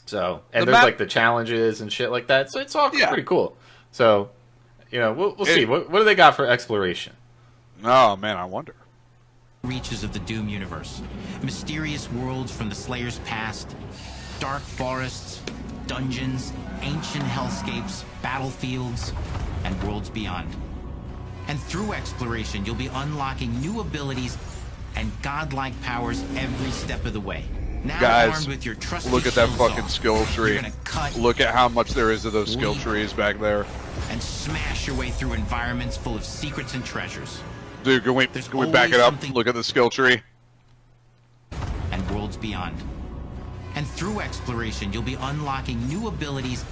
So and there's like the challenges and shit like that. So it's all pretty cool. So you know we'll see. What do they got for exploration? Oh man, I wonder. Reaches of the Doom universe, mysterious worlds from the Slayer's past, dark forests, dungeons, ancient hellscapes, battlefields, and worlds beyond. And through exploration, you'll be unlocking new abilities and godlike powers every step of the way. Now guys, armed with your trusty look at that shield fucking saw, skill tree. you're gonna cut, Look at how much there is of those skill trees back there. and smash your way through environments full of secrets and treasures. Dude, can we back it up? Look at the skill tree. And worlds beyond. And through exploration, you'll be unlocking new abilities.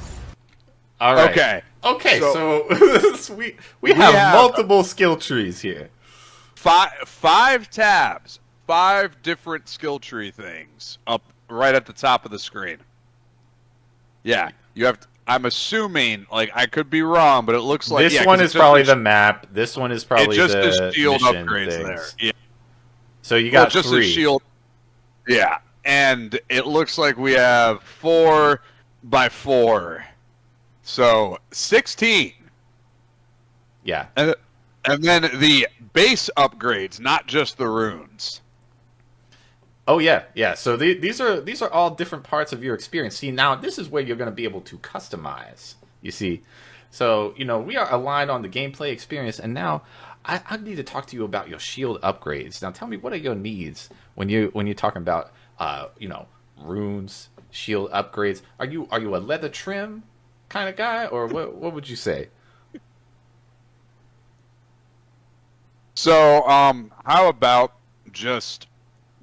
All right. Okay. So we have multiple skill trees here. Five tabs. 5 different skill tree things up right at the top of the screen. Yeah, you have to, I'm assuming, like, I could be wrong, but it looks like this one is probably the map. This one is probably the shield mission upgrades things. there. Yeah. So you got just 3. a shield. Yeah, and it looks like we have 4 by 4, so 16. Yeah, and then the base upgrades, not just the runes. Oh yeah. So these are all different parts of your experience. See, now this is where you're going to be able to customize. You see, so you know we are aligned on the gameplay experience, and now I need to talk to you about your shield upgrades. Now, tell me, what are your needs when you're talking about runes, shield upgrades? Are you a leather trim kind of guy, or what would you say? So, how about just,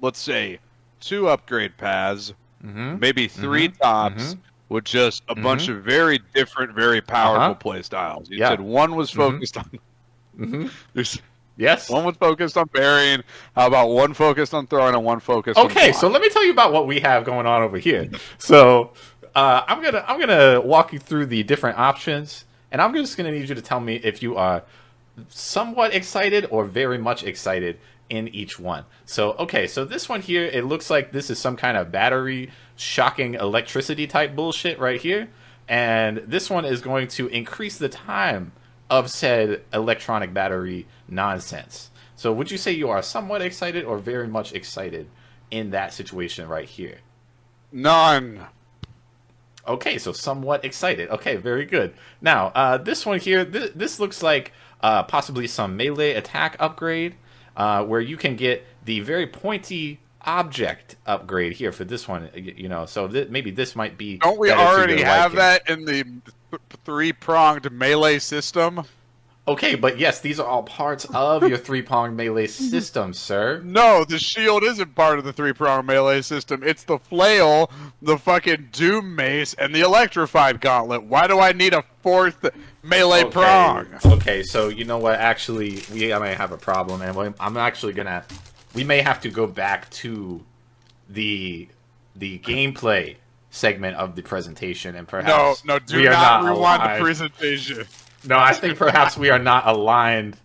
let's say, 2 upgrade paths, maybe 3 tops, with just a bunch of very different, very powerful play styles. You said one was focused on... Yes. One was focused on parrying. How about one focused on throwing and one focused on blocking? So let me tell you about what we have going on over here. So I'm gonna walk you through the different options, and I'm just gonna need you to tell me if you are somewhat excited or very much excited in each one. So so this one here, it looks like this is some kind of battery shocking electricity type bullshit right here, and this one is going to increase the time of said electronic battery nonsense. So would you say you are somewhat excited or very much excited in that situation right here? None. Okay, so somewhat excited. Okay, very good. Now, this one here, this looks like possibly some melee attack upgrade, where you can get the very pointy object upgrade here for this one. You know, so maybe this might be. Don't we already have that in the 3-pronged melee system? Okay, but yes, these are all parts of your three-pronged melee system, sir. No, the shield isn't part of the three-prong melee system. It's the flail, the fucking doom mace, and the electrified gauntlet. Why do I need a fourth melee prong? Okay, so you know what? Actually, we may have a problem, and I'm actually gonna. We may have to go back to the gameplay segment of the presentation, and perhaps do not rewind the presentation. No, I think perhaps we are not aligned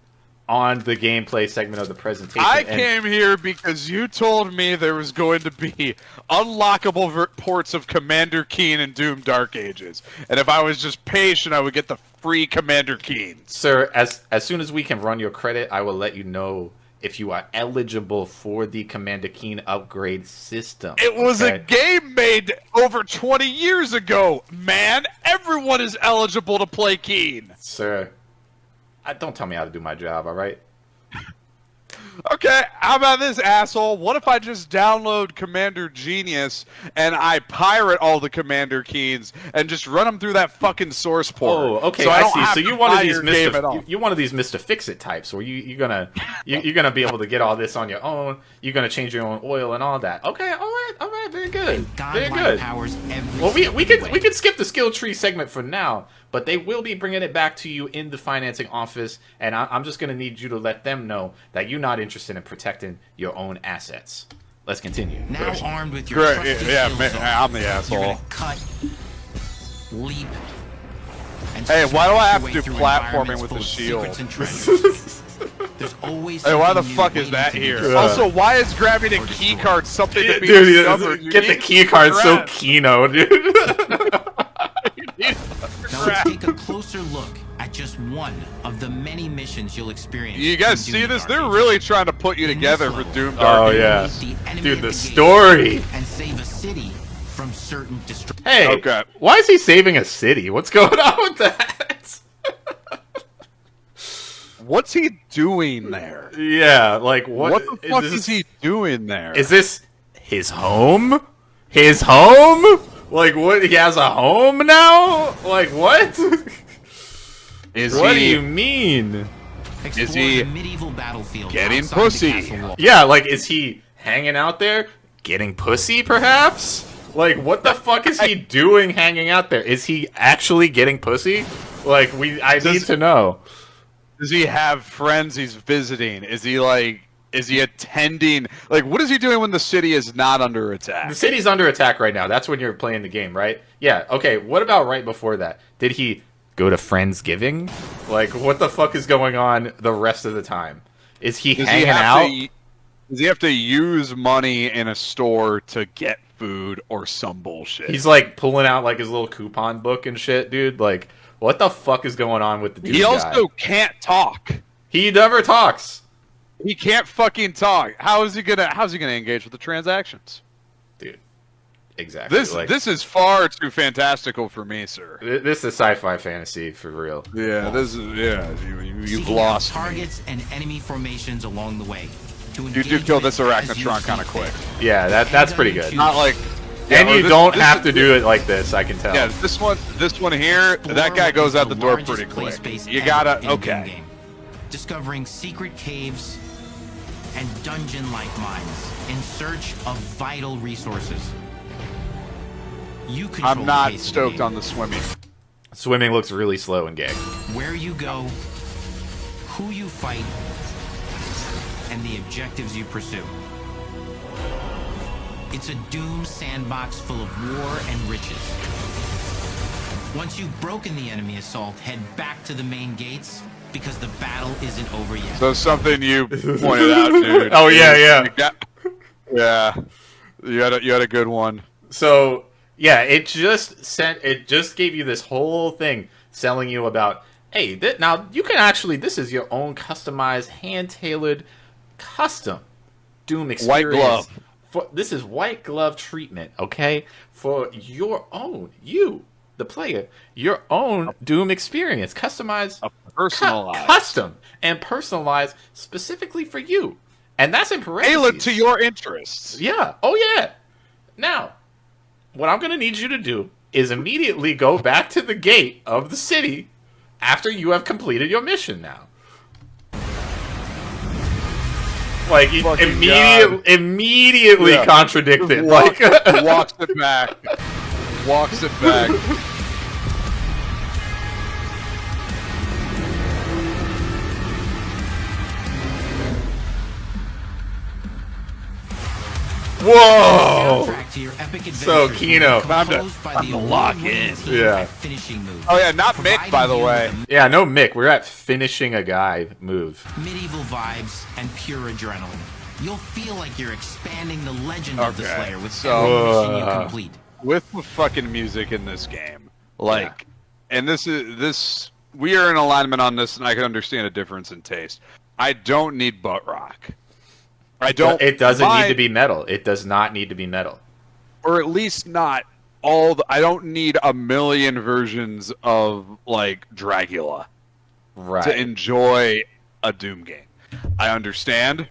on the gameplay segment of the presentation. I came here because you told me there was going to be unlockable ports of Commander Keen and Doom Dark Ages. And if I was just patient, I would get the free Commander Keens. Sir, as soon as we can run your credit, I will let you know if you are eligible for the Commander Keen upgrade system. It was a game made over 20 years ago, man. Everyone is eligible to play Keen. Sir, don't tell me how to do my job, all right? Okay, how about this, asshole? What if I just download Commander Genius and I pirate all the Commander Keens and just run them through that fucking source port? Oh, okay, so I don't see. have So to you're one of buy these your game at Mr. all. You're one of these Mr. Fix-It types, where you're gonna be able to get all this on your own. You're gonna change your own oil and all that. Okay, all right, very good, very good. Powers every Well, we could skip the skill tree segment for now, but they will be bringing it back to you in the financing office, and I'm just gonna need you to let them know that you're not interested in protecting your own assets. Let's continue. Now armed with your trusted I'm the you're asshole. gonna cut, leap, and Hey, why do I have your to way do through platforming environments with full the of shield? secrets and treasures. There's always Hey, why the something new fuck is waiting that to be here? discovered. Also, why is grabbing a key card something to be Dude, discovered? get the key card so Kino, dude. Now let's take a closer look at just one of the many missions you'll experience. You guys in Doom see this? Dark They're Ages. really trying to put you In together this for level, Doom Dark Oh Ages. yeah, the enemy dude, at the gate story. and save a city from certain destruction. Hey, Okay. why is he saving a city? What's going on with that? What's he doing there? Yeah, like what the fuck is he doing there? Is this his home? His home? Like what? He has a home now? Like what? What do you mean? Explore he the medieval battlefield getting outside the pussy? castle wall. Yeah, like is he hanging out there getting pussy perhaps? Like what the fuck is he doing hanging out there? Is he actually getting pussy? Like I need to know. Does he have friends he's visiting? Is he attending? Like, what is he doing when the city is not under attack? The city's under attack right now. That's when you're playing the game, right? Yeah, okay. What about right before that? Did he go to Friendsgiving? Like, what the fuck is going on the rest of the time? Is he hanging out? Does he have to use money in a store to get food or some bullshit? He's like pulling out like his little coupon book and shit, dude. Like, what the fuck is going on with the dude? He also can't talk. He never talks. He can't fucking talk. How's he gonna engage with the transactions? Dude. Exactly. This is far too fantastical for me, sir. This is sci-fi fantasy for real. Yeah, you've Seeking lost out targets and enemy formations along the way. To You do engage kill with this as Arachnotron you kind of see quick. fit. Yeah, that's pretty good. Not like And or you don't have to do it like this, I can tell. Yeah, this one here, Explore that guy what goes is out the the door largest pretty play quick. space You ever gotta in okay. game. Discovering secret caves and dungeon-like mines in search of vital resources. You control I'm not the pace of the stoked game. on the swimming. Swimming looks really slow and gay. Where you go, who you fight, and the objectives you pursue. It's a doomed sandbox full of war and riches. Once you've broken the enemy assault, head back to the main gates because the battle isn't over yet. So something you pointed out, dude. Oh, yeah. Yeah. You had a good one. So yeah, it just gave you this whole thing selling you about, hey, now you can actually, this is your own customized, hand-tailored, custom Doom experience. White glove. This is white glove treatment, okay? For your own, you, the player, your own Doom experience, customized, Personalized. custom, and personalized specifically for you. And that's in parentheses. Tailored to your interests. Yeah. Oh, yeah. Now, what I'm going to need you to do is immediately go back to the gate of the city after you have completed your mission now. Like, immediately contradicted. Like, walks it back. Walks it back. whoa! To your epic So, adventure, Kino. composed by the lock in. award-winning team Yeah. at finishing move. Oh yeah, not Mick, by the way. Yeah, no Mick. We're at finishing a guy move. Medieval vibes and pure adrenaline. You'll feel like you're expanding the legend of the Okay, Slayer with so, every mission you complete. With the fucking music in this game, like, and this we are in alignment on this, and I can understand a difference in taste. I don't need butt rock. I don't. It doesn't need to be metal. It does not need to be metal. Or at least not all. I don't need a million versions of like Dracula to enjoy a Doom game. I understand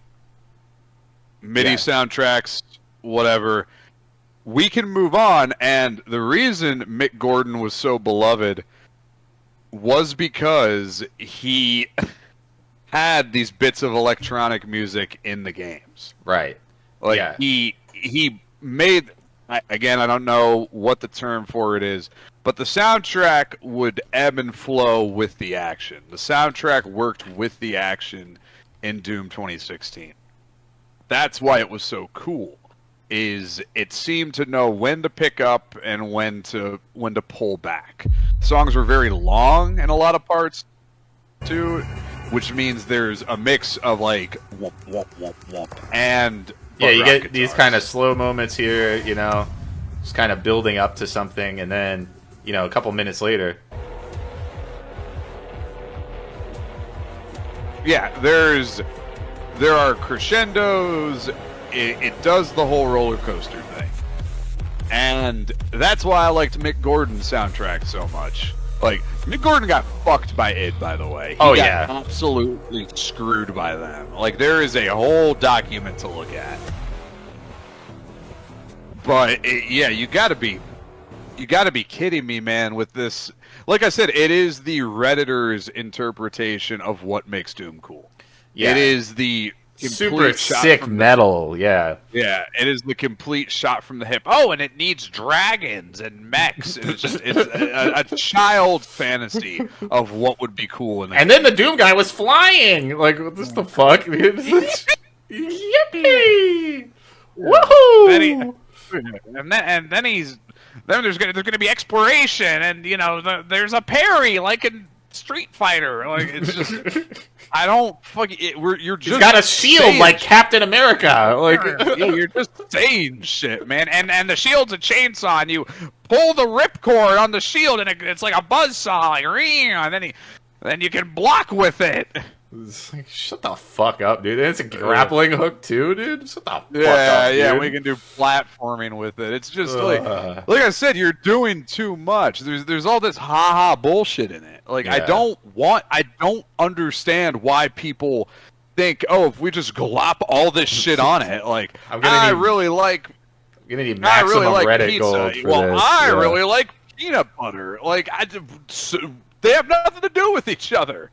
MIDI soundtracks, whatever. We can move on, and the reason Mick Gordon was so beloved was because he had these bits of electronic music in the games. Right. Like he made, again, I don't know what the term for it is, but the soundtrack would ebb and flow with the action. The soundtrack worked with the action in Doom 2016. That's why it was so cool. Is it seemed to know when to pick up and when to pull back. Songs were very long in a lot of parts too, which means there's a mix of like whoop whoop whoop whoop and you get these kind of slow moments here, you know, just kind of building up to something, and then a couple minutes later. Yeah, there are crescendos. It does the whole roller coaster thing, and that's why I liked Mick Gordon's soundtrack so much. Like, Mick Gordon got fucked by id, by the way. He got absolutely screwed by them. Like, there is a whole document to look at. But you gotta be kidding me, man, with this. Like I said, it is the Redditor's interpretation of what makes Doom cool. Yeah. It is the super sick metal, yeah, it is the complete shot from the hip. Oh, and it needs dragons and mechs. And it's a child fantasy of what would be cool in that. And then the Doom guy was flying. Like, what the fuck? Yippee! Woohoo! And then there's gonna be exploration, and there's a parry like in Street Fighter. Like, it's just. I don't fucking. You're just. He's got a shield like Captain America. Like, you're just saying shit, man. And the shield's a chainsaw, and you pull the ripcord on the shield, and it's like a buzzsaw, like ring, and then you can block with it. It's like, shut the fuck up, dude. It's a grappling hook too, dude. Shut the fuck up, dude. We can do platforming with it. It's just like I said, you're doing too much. There's all this haha bullshit in it. Like, I don't understand why people think, oh, if we just glop all this shit on it, like I really like maximum Reddit pizza. gold for well, this. I really like peanut butter. Like, they have nothing to do with each other.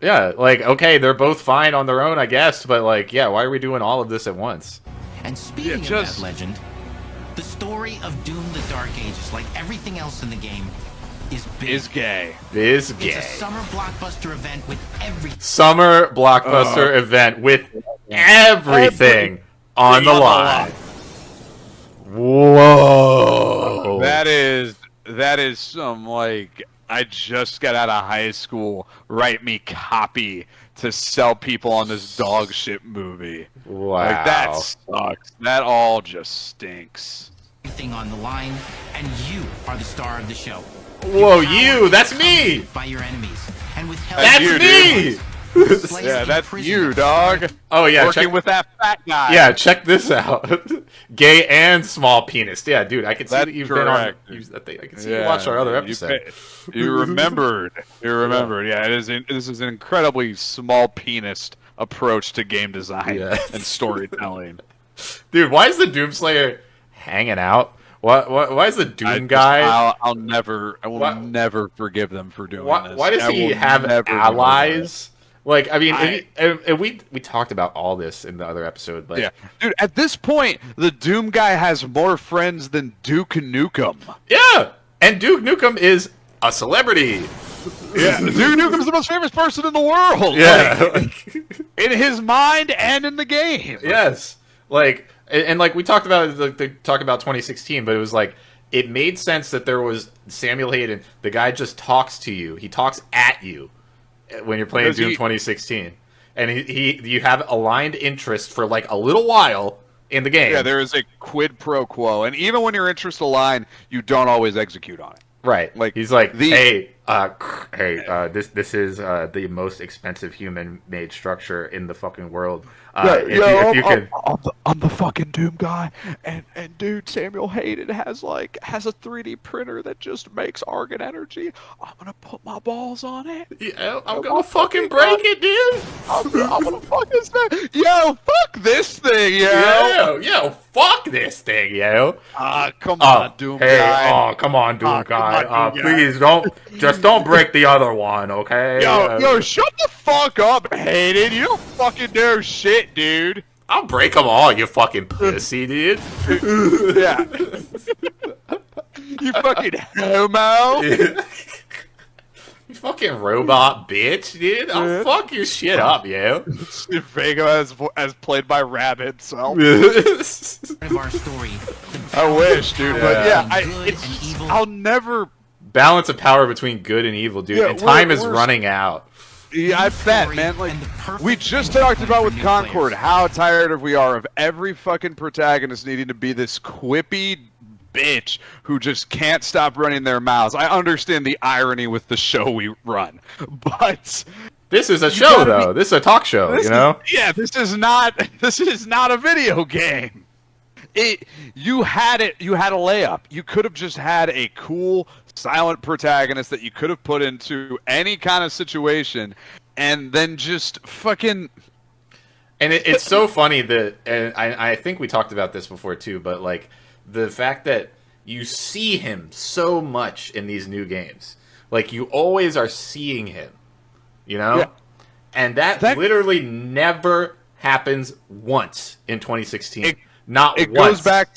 Yeah, like, okay, they're both fine on their own, I guess, but, like, yeah, why are we doing all of this at once? And speaking of that legend, the story of Doom the Dark Ages, like everything else in the game, is big. Is gay. Is gay. It's a summer blockbuster event with everything. Summer blockbuster event with everything on the line. Whoa. That is some, like, I just got out of high school, write me copy to sell people on this dog shit movie. Wow. Like, that sucks. That all just stinks. Everything on the line, and you are the star of the show. Whoa, you! That's me! By your enemies, and with help. That's me! Yeah, that's you, dog. Oh yeah, working with that fat guy. Yeah, check this out. Gay and small penis. Yeah, dude, I can see that you've been on. I can see you watched our other episode. You remembered. You remembered. Yeah, this is an incredibly small penis approach to game design and storytelling. Dude, why is the Doomslayer hanging out Why is the Doom guy? I will never forgive them for doing this. Why does he have allies? Like, I mean, and we talked about all this in the other episode. Like, yeah, dude, at this point, the Doom guy has more friends than Duke Nukem. Yeah, and Duke Nukem is a celebrity. Yeah, Duke Nukem's the most famous person in the world. Yeah, in his mind and in the game. Yes, like, and like we talked about, they talk about 2016, but it was like it made sense that there was Samuel Hayden. The guy just talks to you. He talks at you when you're playing Doom 2016, and you have aligned interest for like a little while in the game. Yeah, there is a quid pro quo, and even when your interests align, you don't always execute on it. Right. Like he's like, hey, this is the most expensive human-made structure in the fucking world. I'm the fucking Doom guy, and dude, Samuel Hayden has a 3D printer that just makes argon energy. I'm gonna put my balls on it. Yeah, I'm gonna fucking break it, dude. I'm gonna fuck this thing. Yo, fuck this thing, yo, fuck this thing, yo. Come on, Doom guy. Come on, Doom guy. Please don't break the other one, okay? Yo, shut the fuck up, Hayden. You don't fucking know shit, dude. I'll break them all, you fucking pussy, dude. Yeah. You fucking homo. Yeah. You fucking robot bitch, dude. I'll fuck your shit up, yo. Steve Vega as played by Rab himself. Of our story. I wish, dude. Yeah. But yeah, I'll never balance of power between good and evil, dude. And time is running out. Yeah, I bet, man. Like, we just talked about with Concord how tired we are of every fucking protagonist needing to be this quippy bitch who just can't stop running their mouths. I understand the irony with the show we run, but this is a show, though. This is a talk show, you know? This is not a video game. You had a layup. You could have just had a cool, silent protagonist that you could have put into any kind of situation, and then just fucking. And it's so funny that, and I think we talked about this before too, but like the fact that you see him so much in these new games, like you always are seeing him, you know, and that literally never happens once in 2016. It goes back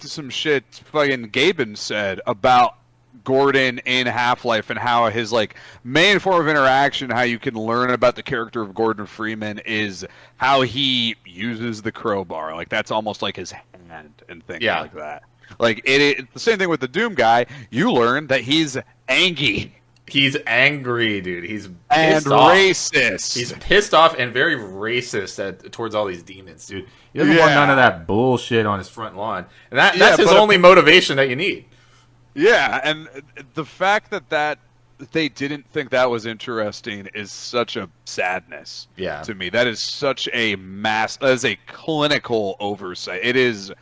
to some shit fucking Gaben said about Gordon in Half-Life and how his like main form of interaction, how you can learn about the character of Gordon Freeman is how he uses the crowbar. Like that's almost like his hand and things like that. Like it's the same thing with the Doom guy. You learn that he's angry. He's angry, dude. He's pissed off. Racist. He's pissed off and very racist towards all these demons, dude. He doesn't want none of that bullshit on his front lawn. And that's his only motivation that you need. Yeah, and the fact that they didn't think that was interesting is such a sadness to me. That is such a that is a clinical oversight. It is.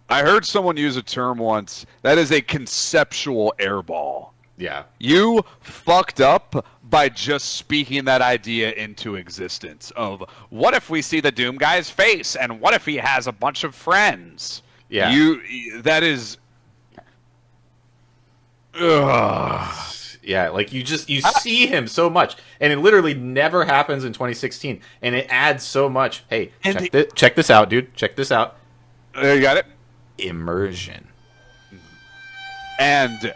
I heard someone use a term once. That is a conceptual airball. Yeah. You fucked up by just speaking that idea into existence of what if we see the Doom guy's face and what if he has a bunch of friends? Yeah. That is. Ugh. Yeah, like you see him so much, and it literally never happens in 2016, and it adds so much. Hey, check this out, dude. Check this out. You got it? Immersion. And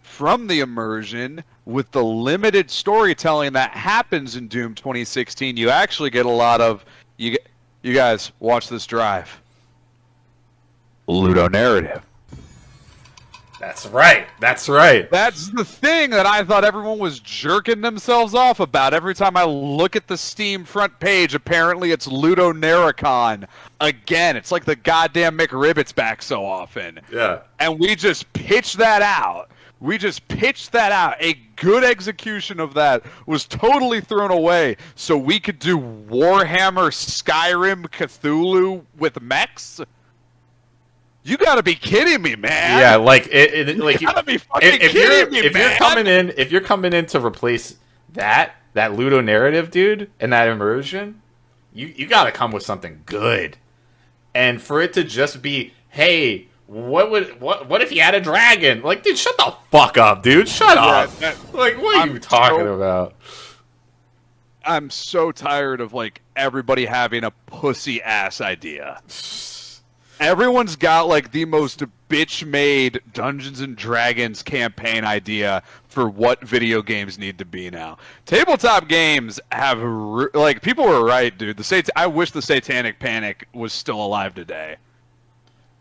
from the immersion, with the limited storytelling that happens in Doom 2016, you actually get a lot of... You guys, watch this drive. Ludonarrative. That's right. That's right. That's the thing that I thought everyone was jerking themselves off about. Every time I look at the Steam front page, apparently it's Ludonarracon again. It's like the goddamn McRibbit's back so often. Yeah. And we just pitched that out. A good execution of that was totally thrown away so we could do Warhammer Skyrim Cthulhu with mechs? You gotta be kidding me, man! Yeah, like you gotta be fucking kidding me, man! If you're coming in to replace that Ludonarrative, dude, and that immersion, you gotta come with something good. and for it to just be, hey, what if you had a dragon? Like, dude, shut the fuck up, dude. Shut up. Like, what are you talking about? I'm so tired of like everybody having a pussy ass idea. Everyone's got like the most bitch-made Dungeons and Dragons campaign idea for what video games need to be now. Tabletop games have like people were right, dude. I wish the Satanic Panic was still alive today.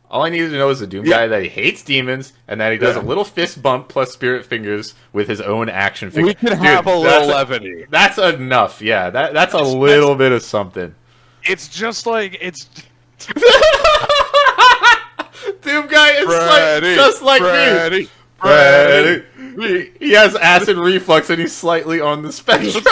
All I needed to know is the Doom guy that he hates demons and that he does a little fist bump plus spirit fingers with his own action figure. We can have a little levity. That's enough. Yeah, that's a little bit of something. It's just like it's. Doom guy is just like me. Freddy. He has acid reflux and he's slightly on the spectrum.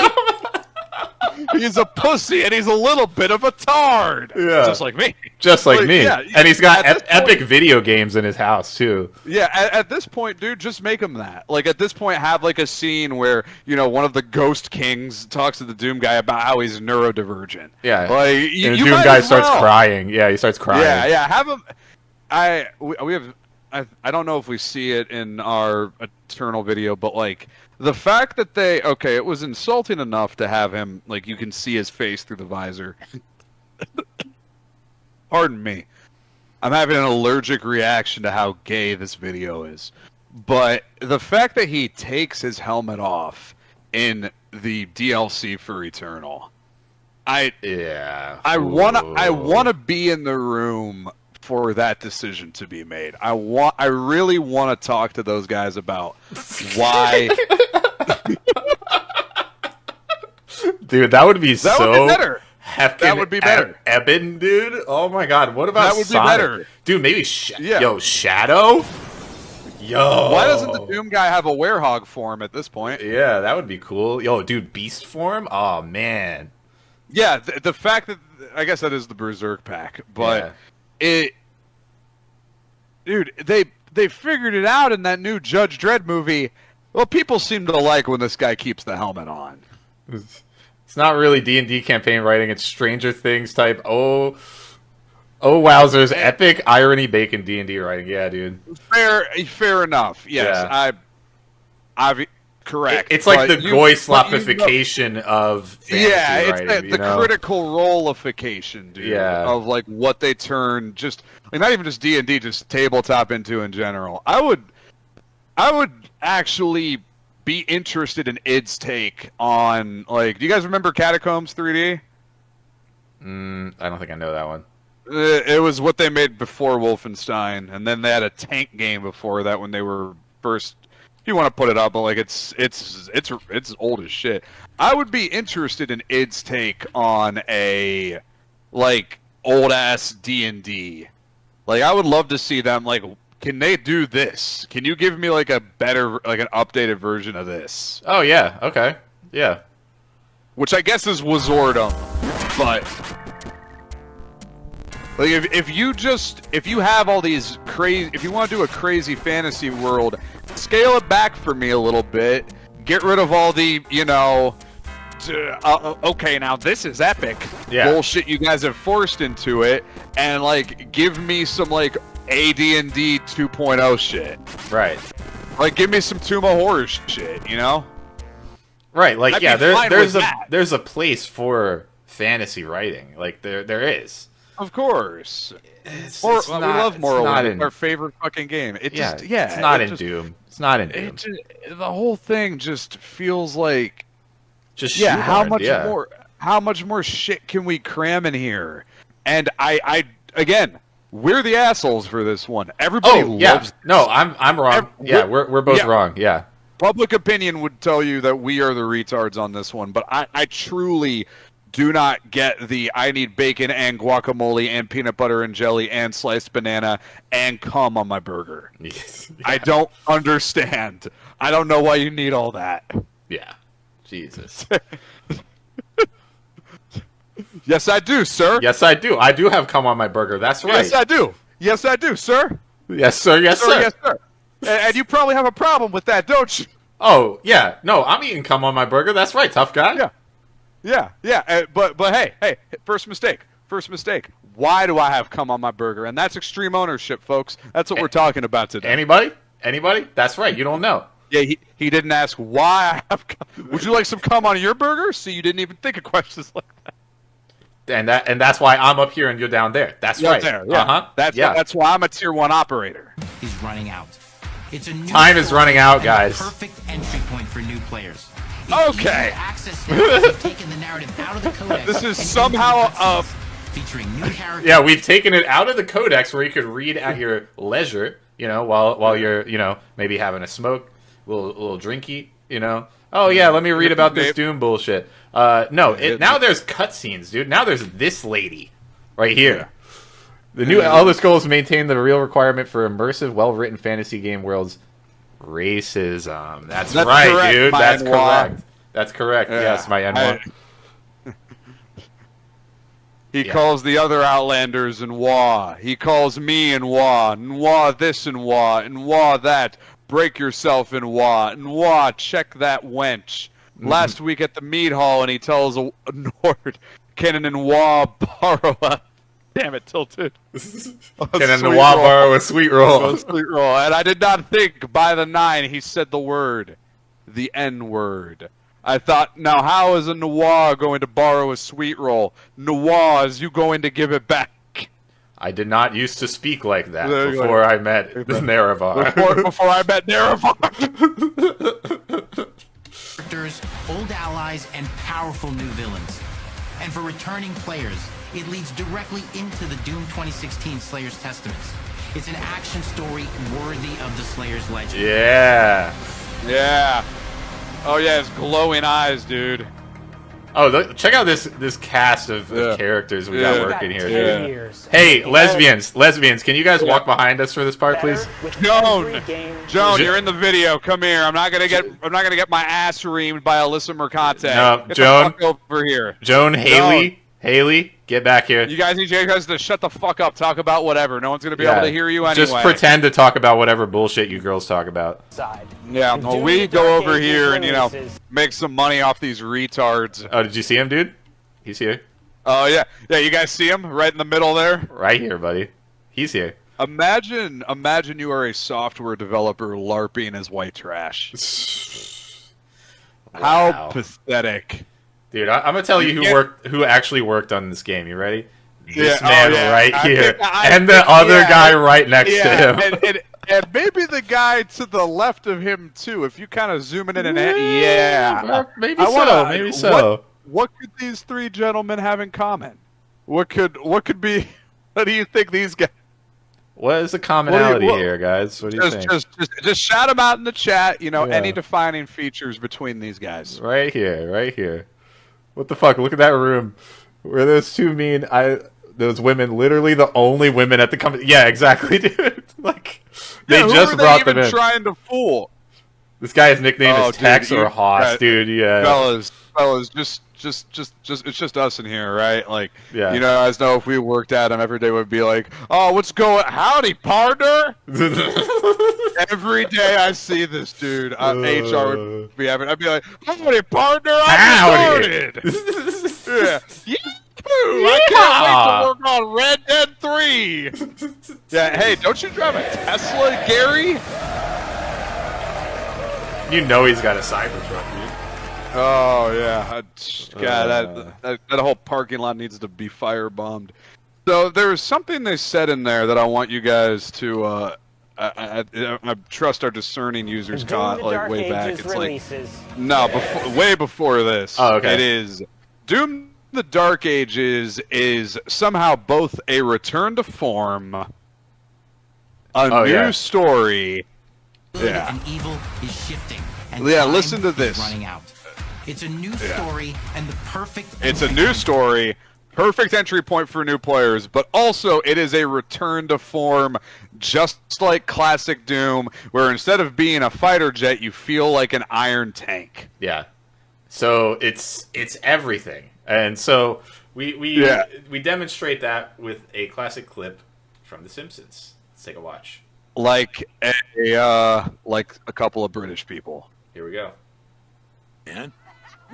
He's a pussy and he's a little bit of a tard. Yeah. Just like me. Just like me. Yeah, and he's got epic video games in his house, too. Yeah, at this point, dude, just make him that. Like, at this point, have, like, a scene where, you know, one of the Ghost Kings talks to the Doom guy about how he's neurodivergent. Yeah. Like, and the Doom guy starts crying. Yeah, he starts crying. Yeah, have him... We have... I don't know if we see it in our Eternal video, but, like... The fact that it was insulting enough to have him, like, you can see his face through the visor. Pardon me. I'm having an allergic reaction to how gay this video is. But the fact that he takes his helmet off in the DLC for Eternal, I wanna be in the room for that decision to be made. I really want to talk to those guys about why. Dude, that would be so would be better. That would be better. Eben, dude. Oh my god, what about that would Sonic? be better, dude? Maybe Shadow. Yo, why doesn't the Doom guy have a werehog form at this point? Yeah, that would be cool. Yo, dude, Beast form. Oh man. Yeah, the fact that I guess that is the Berserk pack, but dude, they figured it out in that new Judge Dredd movie. Well, people seem to like when this guy keeps the helmet on. It's not really D&D campaign writing. It's Stranger Things type. Oh, wowzers! Epic irony bacon D&D writing. Yeah, dude. Fair enough. Yes, yeah. I've correct. It's like the goy slopification of fantasy writing. It's the critical roleification, dude. Yeah. Of like what they turn just like not even just D&D, just tabletop into in general. I would actually be interested in id's take on, like, do you guys remember Catacombs 3D? I don't think I know that one. It was what they made before Wolfenstein, and then they had a tank game before that when they were first. If you want to put it up, but like it's old as shit. I would be interested in id's take on a like old ass D&D. Like I would love to see them like. Can they do this? Can you give me like a better, like an updated version of this? Oh yeah, okay, yeah. Which I guess is Wazordom, but like if you have all these crazy, if you want to do a crazy fantasy world, scale it back for me a little bit. Get rid of all the okay, now this is epic bullshit you guys have forced into it, and like give me some like AD&D 2.0 shit. Right. Like, give me some Tomb of Horror shit, you know? Right, like, there's a place for fantasy writing. Like, there is. Of course. We love Morrowind. It's our favorite fucking game. It's not in Doom. It's not in Doom. The whole thing just feels like... Just how much more shit can we cram in here? And again... We're the assholes for this one. Everybody loves. No, I'm wrong. We're both wrong. Yeah. Public opinion would tell you that we are the retards on this one, but I truly do not get the I need bacon and guacamole and peanut butter and jelly and sliced banana and cum on my burger. Yes. Yeah. I don't understand. I don't know why you need all that. Yeah. Jesus. Yes, I do, sir. Yes, I do. I do have cum on my burger. That's right. Yes, I do. Yes, I do, sir. Yes, sir. Yes, sir. Yes, sir. And you probably have a problem with that, don't you? Oh, yeah. No, I'm eating cum on my burger. That's right, tough guy. Yeah. But hey, first mistake. why do I have cum on my burger? And that's extreme ownership, folks. That's what we're talking about today. Anybody? Anybody? That's right. You don't know. Yeah, he didn't ask why I have cum. Would you like some cum on your burger? See, you didn't even think of questions like that. And that's why I'm up here and you're down there. That's right. There, yeah. That's why I'm a tier 1 operator. Is running out. It's a new time is running out, guys. Perfect entry point for new players. Okay. Access now. We've taken the narrative out of the codex. This is somehow featuring new characters. Yeah, we've taken it out of the codex where you could read at your leisure, you know, while you're, you know, maybe having a smoke, a little drinky, you know. Oh yeah, let me read about this Doom bullshit. No, now there's cutscenes, dude. Now there's this lady right here. The new Elder Scrolls maintain the real requirement for immersive, well-written fantasy game worlds. Racism. That's right, correct, dude. That's correct. That's correct. Yeah. Yes, my N1. He calls the other Outlanders Noir. He calls me Noir. Noir this and Noir that. Break yourself in Noir, check that wench. Last week at the meat hall, and he tells a Nord, can an Noir borrow a... Damn it, Tilted. Can an Noir borrow a sweet roll? A sweet roll. And I did not think by the 9 he said the word. The N-word. I thought, now how is a Noir going to borrow a sweet roll? Noir, is you going to give it back? I did not used to speak like that before I met Nerevar. Before I met Nerevar. Characters, old allies, and powerful new villains. And for returning players, it leads directly into the Doom 2016 Slayer's Testaments. It's an action story worthy of the Slayer's legend. Yeah. Yeah. Oh yeah, his glowing eyes, dude. Oh, check out this cast of characters we got working here. Yeah. Hey, lesbians, can you guys walk behind us for this part, please? Joan, you're in the video. Come here. I'm not gonna get my ass reamed by Alyssa Mercante. No, get Joan, the fuck over here. Joan, Haley, get back here. You guys need you guys to shut the fuck up. Talk about whatever. No one's gonna be able to hear you anyway. Just pretend to talk about whatever bullshit you girls talk about. Yeah, well, we go over here and make some money off these retards. Oh, did you see him, dude? He's here. Oh yeah. You guys see him right in the middle there? Right here, buddy. He's here. Imagine you are a software developer LARPing as white trash. Wow. How pathetic. Dude, I'm gonna tell you who actually worked on this game. You ready? This man right here, and the other guy right next to him. And maybe the guy to the left of him too. If you kind of zoom in and maybe so. What could these 3 gentlemen have in common? What could be? What do you think these guys? What is the commonality here, guys? What do you think? Just shout them out in the chat. Any defining features between these guys. Right here. What the fuck? Look at that room. Where those two those women, literally the only women at the company. Yeah, exactly, dude. Like, they just brought them in. Trying to fool. This guy's nickname is Tex or Haas, dude. Yeah. Fellas, just it's just us in here, right? Like, you guys know if we worked at him every day, would be like, oh, what's going? Howdy, partner. Every day I see this dude, HR would be having. I'd be like, howdy, partner. I started. Yeah. I can't wait to work on Red Dead 3. Yeah. Hey, don't you drive a Tesla, Gary? You know he's got a Cybertruck, dude. Oh yeah, God, that whole parking lot needs to be firebombed. So there was something they said in there that I want you guys to. I trust our discerning users caught like way back. It's releases. Like way before this. Oh, okay. It is Doom: The Dark Ages is somehow both a return to form, a new story. Yeah. And evil is shifting. And listen to this. Running out. It's a new story and the perfect. It's a new story, perfect entry point for new players, but also it is a return to form, just like classic Doom, where instead of being a fighter jet, you feel like an iron tank. Yeah. So it's everything, and so we demonstrate that with a classic clip from The Simpsons. Let's take a watch. Like a couple of British people. Here we go. Man,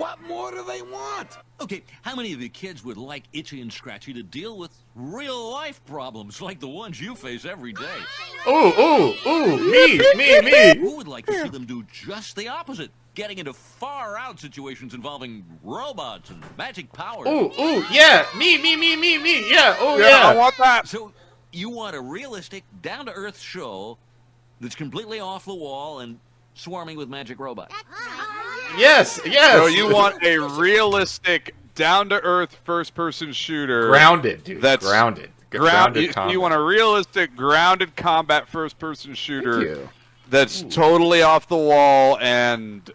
What more do they want? Okay, how many of you kids would like Itchy and Scratchy to deal with real-life problems like the ones you face every day? Me. Who would like to see them do just the opposite? Getting into far-out situations involving robots and magic powers. Yeah, me, yeah, I want that. So, you want a realistic, down-to-earth show that's completely off the wall and swarming with magic robots. Yes. So you want a realistic, down-to-earth first-person shooter. Grounded, dude. That's grounded. You want a realistic, grounded combat first-person shooter that's totally off the wall and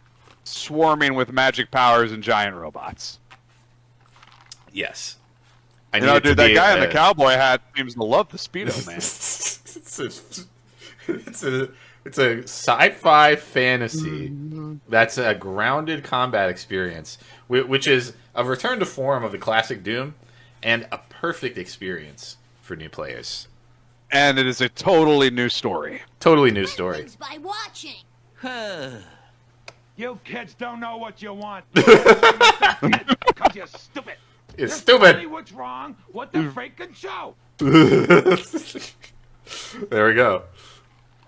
swarming with magic powers and giant robots. Yes. Dude, that guy in the cowboy hat seems to love the Speedo, man. It's a sci-fi fantasy that's a grounded combat experience, which is a return to form of the classic Doom and a perfect experience for new players. And it is a totally new story. Totally new story. By watching. You kids don't know what you want. Because you're stupid. It's stupid. Tell me what's wrong. What the freaking show? There we go.